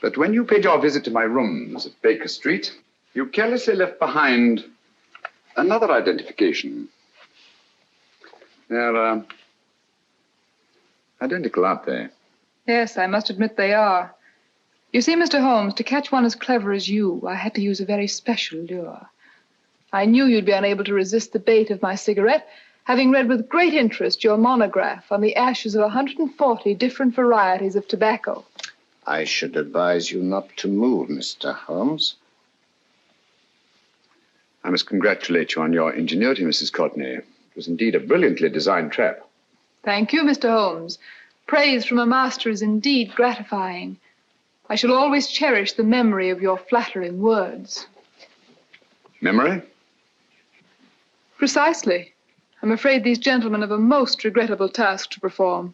But when you paid your visit to my rooms at Baker Street, you carelessly left behind another identification. They're identical, aren't they? Yes, I must admit they are. You see, Mr. Holmes, to catch one as clever as you, I had to use a very special lure. I knew you'd be unable to resist the bait of my cigarette, having read with great interest your monograph on the ashes of 140 different varieties of tobacco. I should advise you not to move, Mr. Holmes. I must congratulate you on your ingenuity, Mrs. Courtney. It was indeed a brilliantly designed trap. Thank you, Mr. Holmes. Praise from a master is indeed gratifying. I shall always cherish the memory of your flattering words. Memory? Precisely. I'm afraid these gentlemen have a most regrettable task to perform.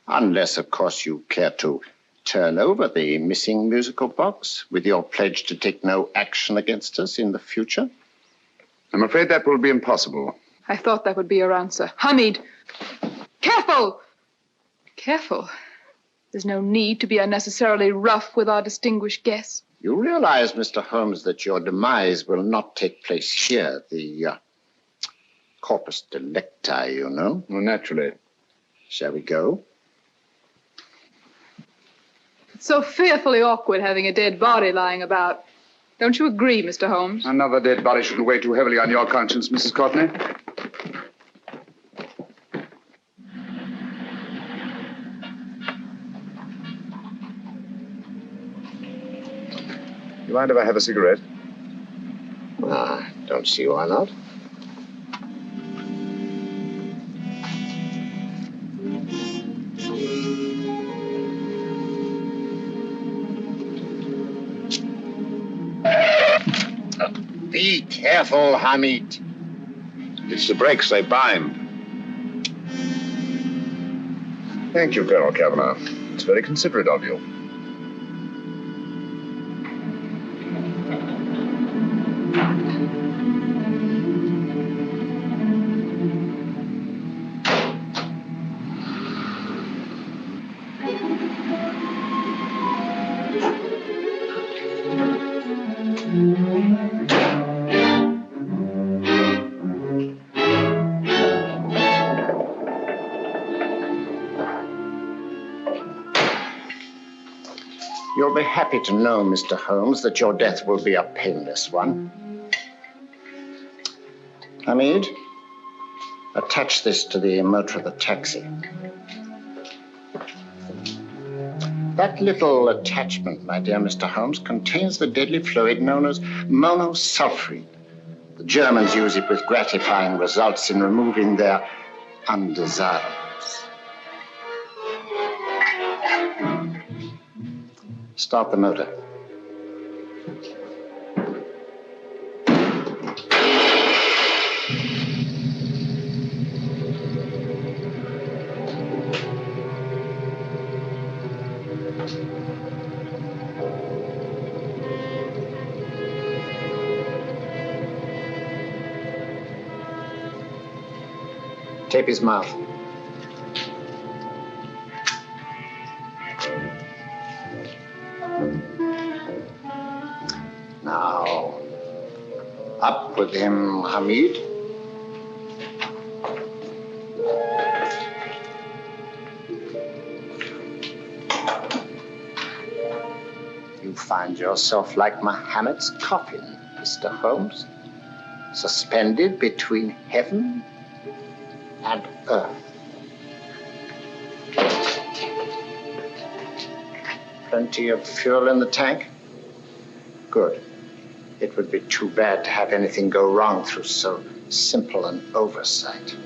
Unless, of course, you care to turn over the missing musical box with your pledge to take no action against us in the future. I'm afraid that will be impossible. I thought that would be your answer. Hamid! Careful! Careful. There's no need to be unnecessarily rough with our distinguished guests. You realize, Mr. Holmes, that your demise will not take place here. The corpus delicti, you know. Well, naturally. Shall we go? It's so fearfully awkward having a dead body lying about. Don't you agree, Mr. Holmes? Another dead body shouldn't weigh too heavily on your conscience, Mrs. Courtney. You mind if I have a cigarette? Don't see why not. Be careful, Hamid. It's the brakes, they bind. Thank you, Colonel Kavanagh. It's very considerate of you. You'll be happy to know, Mr. Holmes, that your death will be a painless one. Hamid, attach this to the motor of the taxi. That little attachment, my dear Mr. Holmes, contains the deadly fluid known as monosulfide. The Germans use it with gratifying results in removing their undesirables. Start the motor. Tape his mouth. Now, up with him, Hamid. You find yourself like Muhammad's coffin, Mr. Holmes, suspended between heaven and earth. Plenty of fuel in the tank? Good. It would be too bad to have anything go wrong through so simple an oversight.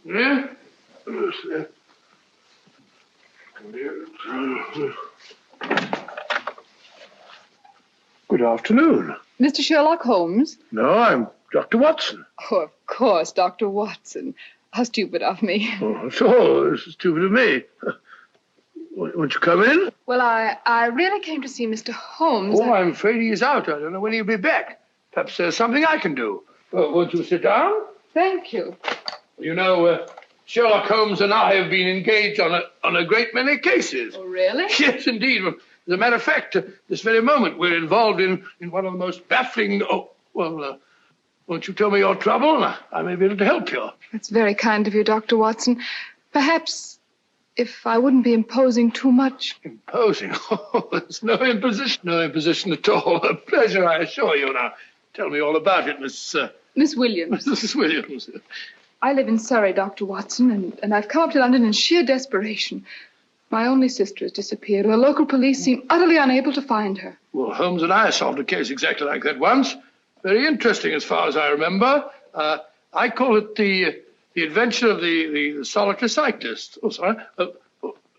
Yeah? Good afternoon. Mr. Sherlock Holmes? No, I'm Dr. Watson. Oh, of course, Dr. Watson. How stupid of me. Oh, so this is stupid of me. Won't you come in? Well, I really came to see Mr. Holmes. Oh, I'm afraid he's out. I don't know when he'll be back. Perhaps there's something I can do. Won't you sit down? Thank you. You know, Sherlock Holmes and I have been engaged on a great many cases. Oh, really? Yes, indeed. As a matter of fact, this very moment we're involved in one of the most baffling... Oh, well, won't you tell me your trouble? I may be able to help you. That's very kind of you, Dr. Watson. Perhaps if I wouldn't be imposing too much. Imposing? Oh, there's no imposition. No imposition at all. A pleasure, I assure you. Now, tell me all about it, Miss Williams. Mrs. Williams. I live in Surrey, Dr. Watson, and I've come up to London in sheer desperation. My only sister has disappeared, and the local police seem utterly unable to find her. Well, Holmes and I solved a case exactly like that once. Very interesting as far as I remember. I call it the adventure of the solitary cyclist. Oh, sorry.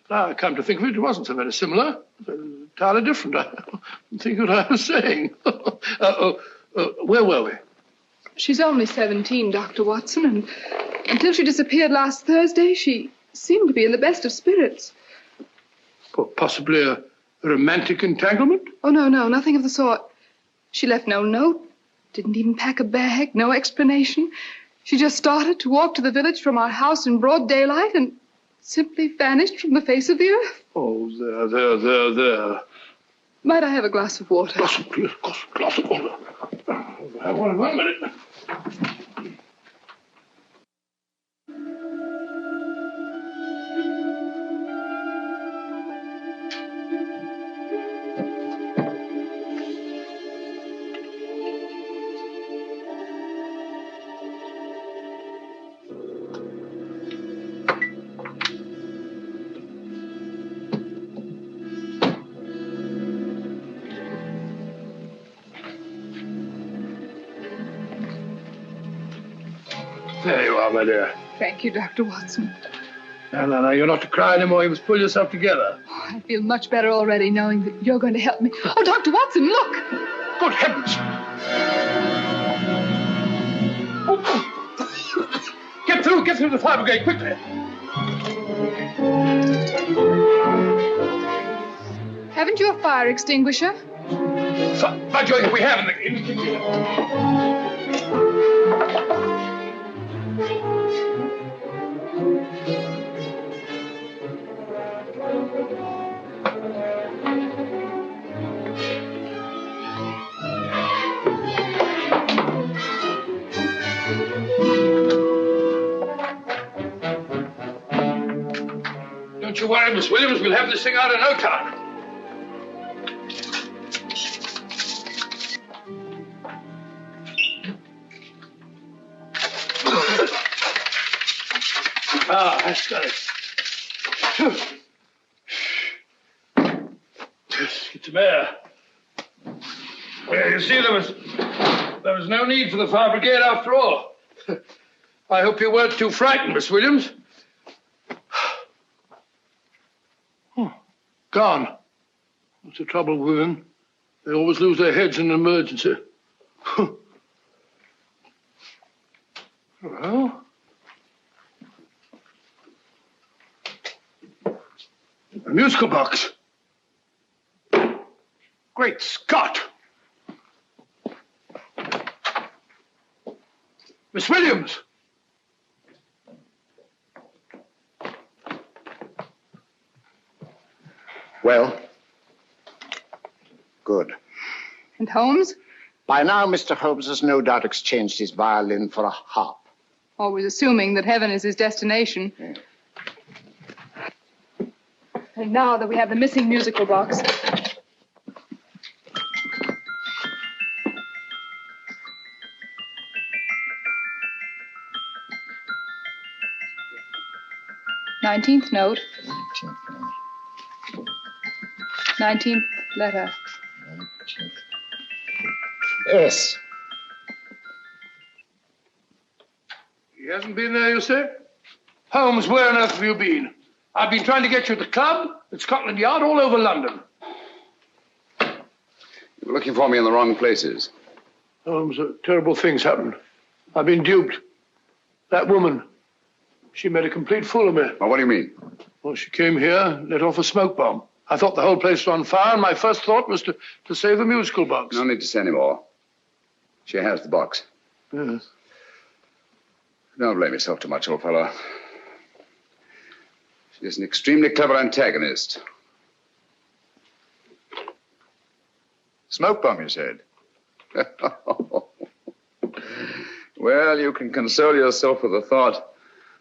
Now I come to think of it, it wasn't so very similar. Entirely different. I don't think what I was saying. Where were we? She's only 17, Dr. Watson, and until she disappeared last Thursday, she seemed to be in the best of spirits. Possibly a romantic entanglement? Oh, no, nothing of the sort. She left no note, didn't even pack a bag, no explanation. She just started to walk to the village from our house in broad daylight and simply vanished from the face of the earth. Oh, there. Might I have a glass of water? Glass of water. One minute. There you are, my dear. Thank you, Dr. Watson. No, you're not to cry anymore. You must pull yourself together. Oh, I feel much better already knowing that you're going to help me. Oh, Dr. Watson, look! Good heavens! Get through the fire brigade, quickly! Haven't you a fire extinguisher? By Jove, we have in the kitchen. Don't you worry, Miss Williams. We'll have this thing out in no time. That's got it. Get some air. Well, you see, there was no need for the fire brigade after all. I hope you weren't too frightened, Miss Williams. Gone. What's the trouble with women? They always lose their heads in an emergency. Well... a musical box. Great Scott! Miss Williams! Well, good. And Holmes? By now, Mr. Holmes has no doubt exchanged his violin for a harp. Always assuming that heaven is his destination. Yeah. And now that we have the missing musical box. Nineteenth note. 19th letter. Yes. He hasn't been there, you say? Holmes, where on earth have you been? I've been trying to get you at the club, at Scotland Yard, all over London. You were looking for me in the wrong places. Holmes, terrible things happened. I've been duped. That woman, she made a complete fool of me. Well, what do you mean? Well, she came here, let off a smoke bomb. I thought the whole place was on fire, and my first thought was to save the musical box. No need to say any more. She has the box. Yes. Don't blame yourself too much, old fellow. She's an extremely clever antagonist. Smoke bomb, you said? Well, you can console yourself with the thought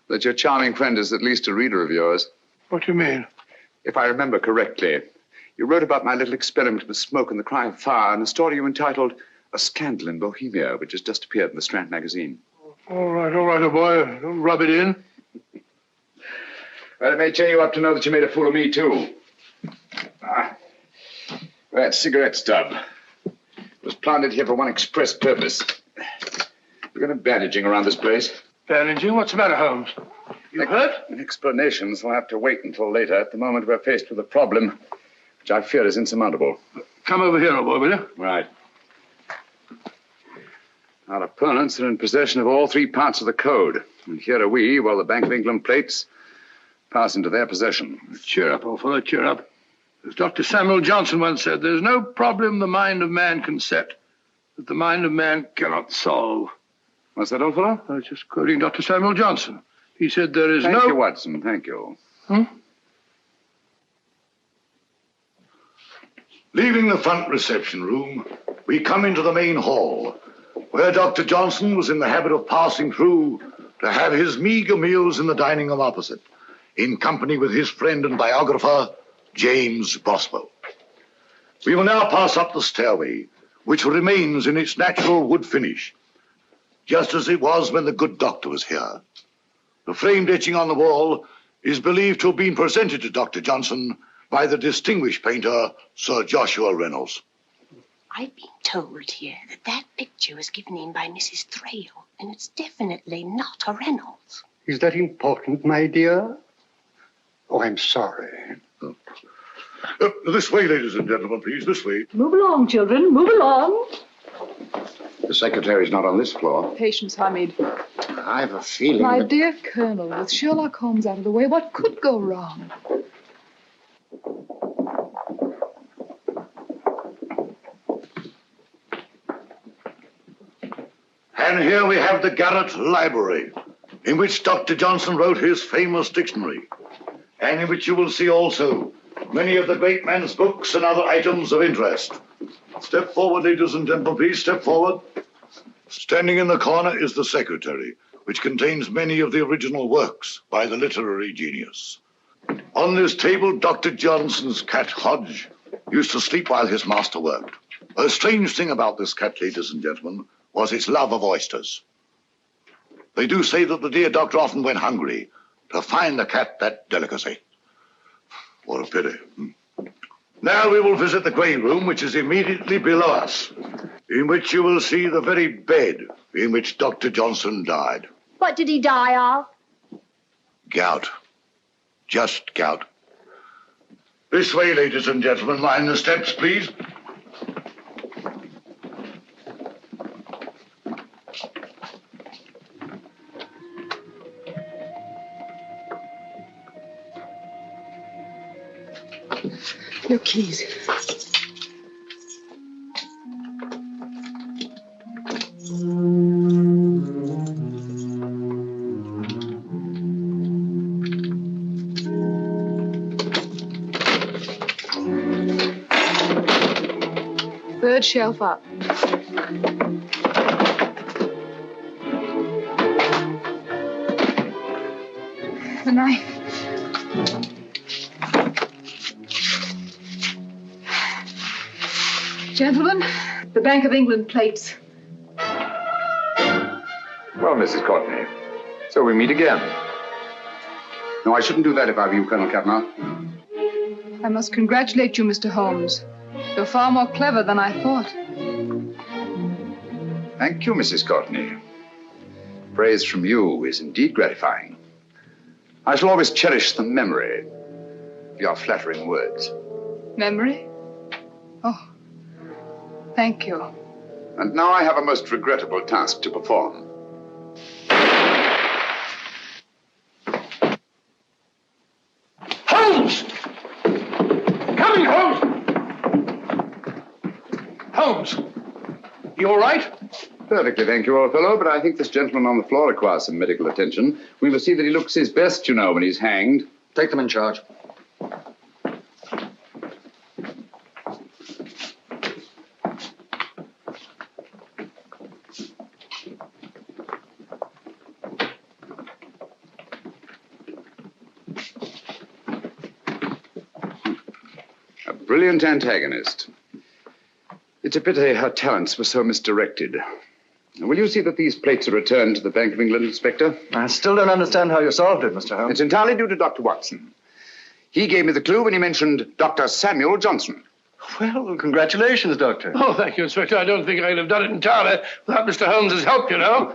that your charming friend is at least a reader of yours. What do you mean? If I remember correctly, you wrote about my little experiment with smoke and the cry of fire in a story you entitled A Scandal in Bohemia, which has just appeared in the Strand magazine. All right, oh boy. Don't rub it in. Well, it may cheer you up to know that you made a fool of me, too. That cigarette stub was planted here for one express purpose. We're going to bandaging around this place. Bandaging? What's the matter, Holmes? You hurt? Explanations will have to wait until later. At the moment, we're faced with a problem which I fear is insurmountable. Come over here, old boy, will you? Right. Our opponents are in possession of all three parts of the code. And here are we, while the Bank of England plates pass into their possession. Cheer up, old fellow, cheer up. As Dr. Samuel Johnson once said, there's no problem the mind of man can set that the mind of man cannot solve. What's that, old fellow? I was just quoting Dr. Samuel Johnson. He said there is Thank you, Watson. Thank you. Leaving the front reception room, we come into the main hall, where Dr. Johnson was in the habit of passing through to have his meager meals in the dining room opposite, in company with his friend and biographer, James Boswell. We will now pass up the stairway, which remains in its natural wood finish, just as it was when the good doctor was here. The framed etching on the wall is believed to have been presented to Dr. Johnson by the distinguished painter, Sir Joshua Reynolds. I've been told here that that picture was given in by Mrs. Thrale, and it's definitely not a Reynolds. Is that important, my dear? Oh, I'm sorry. This way, ladies and gentlemen, please, this way. Move along, children, move along. The secretary's not on this floor. Patience, Hamid. I've a feeling My that... dear Colonel, with Sherlock Holmes out of the way, what could go wrong? And here we have the Garrett Library, in which Dr. Johnson wrote his famous dictionary, and in which you will see also many of the great man's books and other items of interest. Step forward, ladies and gentlemen, please, step forward. Standing in the corner is the secretary, which contains many of the original works by the literary genius. On this table, Dr. Johnson's cat, Hodge, used to sleep while his master worked. A strange thing about this cat, ladies and gentlemen, was its love of oysters. They do say that the dear doctor often went hungry to find the cat that delicacy. What a pity. Now we will visit the grey room, which is immediately below us, in which you will see the very bed in which Dr. Johnson died. What did he die of? Gout. Just gout. This way, ladies and gentlemen. Mind the steps, please. Your keys. Third shelf up. The knife. Gentlemen, the Bank of England plates. Well, Mrs. Courtney, so we meet again. No, I shouldn't do that if I were you, Colonel Cavanaugh. I must congratulate you, Mr. Holmes. You're far more clever than I thought. Thank you, Mrs. Courtney. Praise from you is indeed gratifying. I shall always cherish the memory of your flattering words. Memory? Oh, thank you. And now I have a most regrettable task to perform. Holmes! Coming, Holmes! Holmes, you all right? Perfectly, thank you, old fellow, but I think this gentleman on the floor requires some medical attention. We must see that he looks his best, you know, when he's hanged. Take them in charge. A brilliant antagonist. It's a pity her talents were so misdirected. Will you see that these plates are returned to the Bank of England, Inspector? I still don't understand how you solved it, Mr. Holmes. It's entirely due to Dr. Watson. He gave me the clue when he mentioned Dr. Samuel Johnson. Well, congratulations, Doctor. Oh, thank you, Inspector. I don't think I'd have done it entirely without Mr. Holmes's help, you know.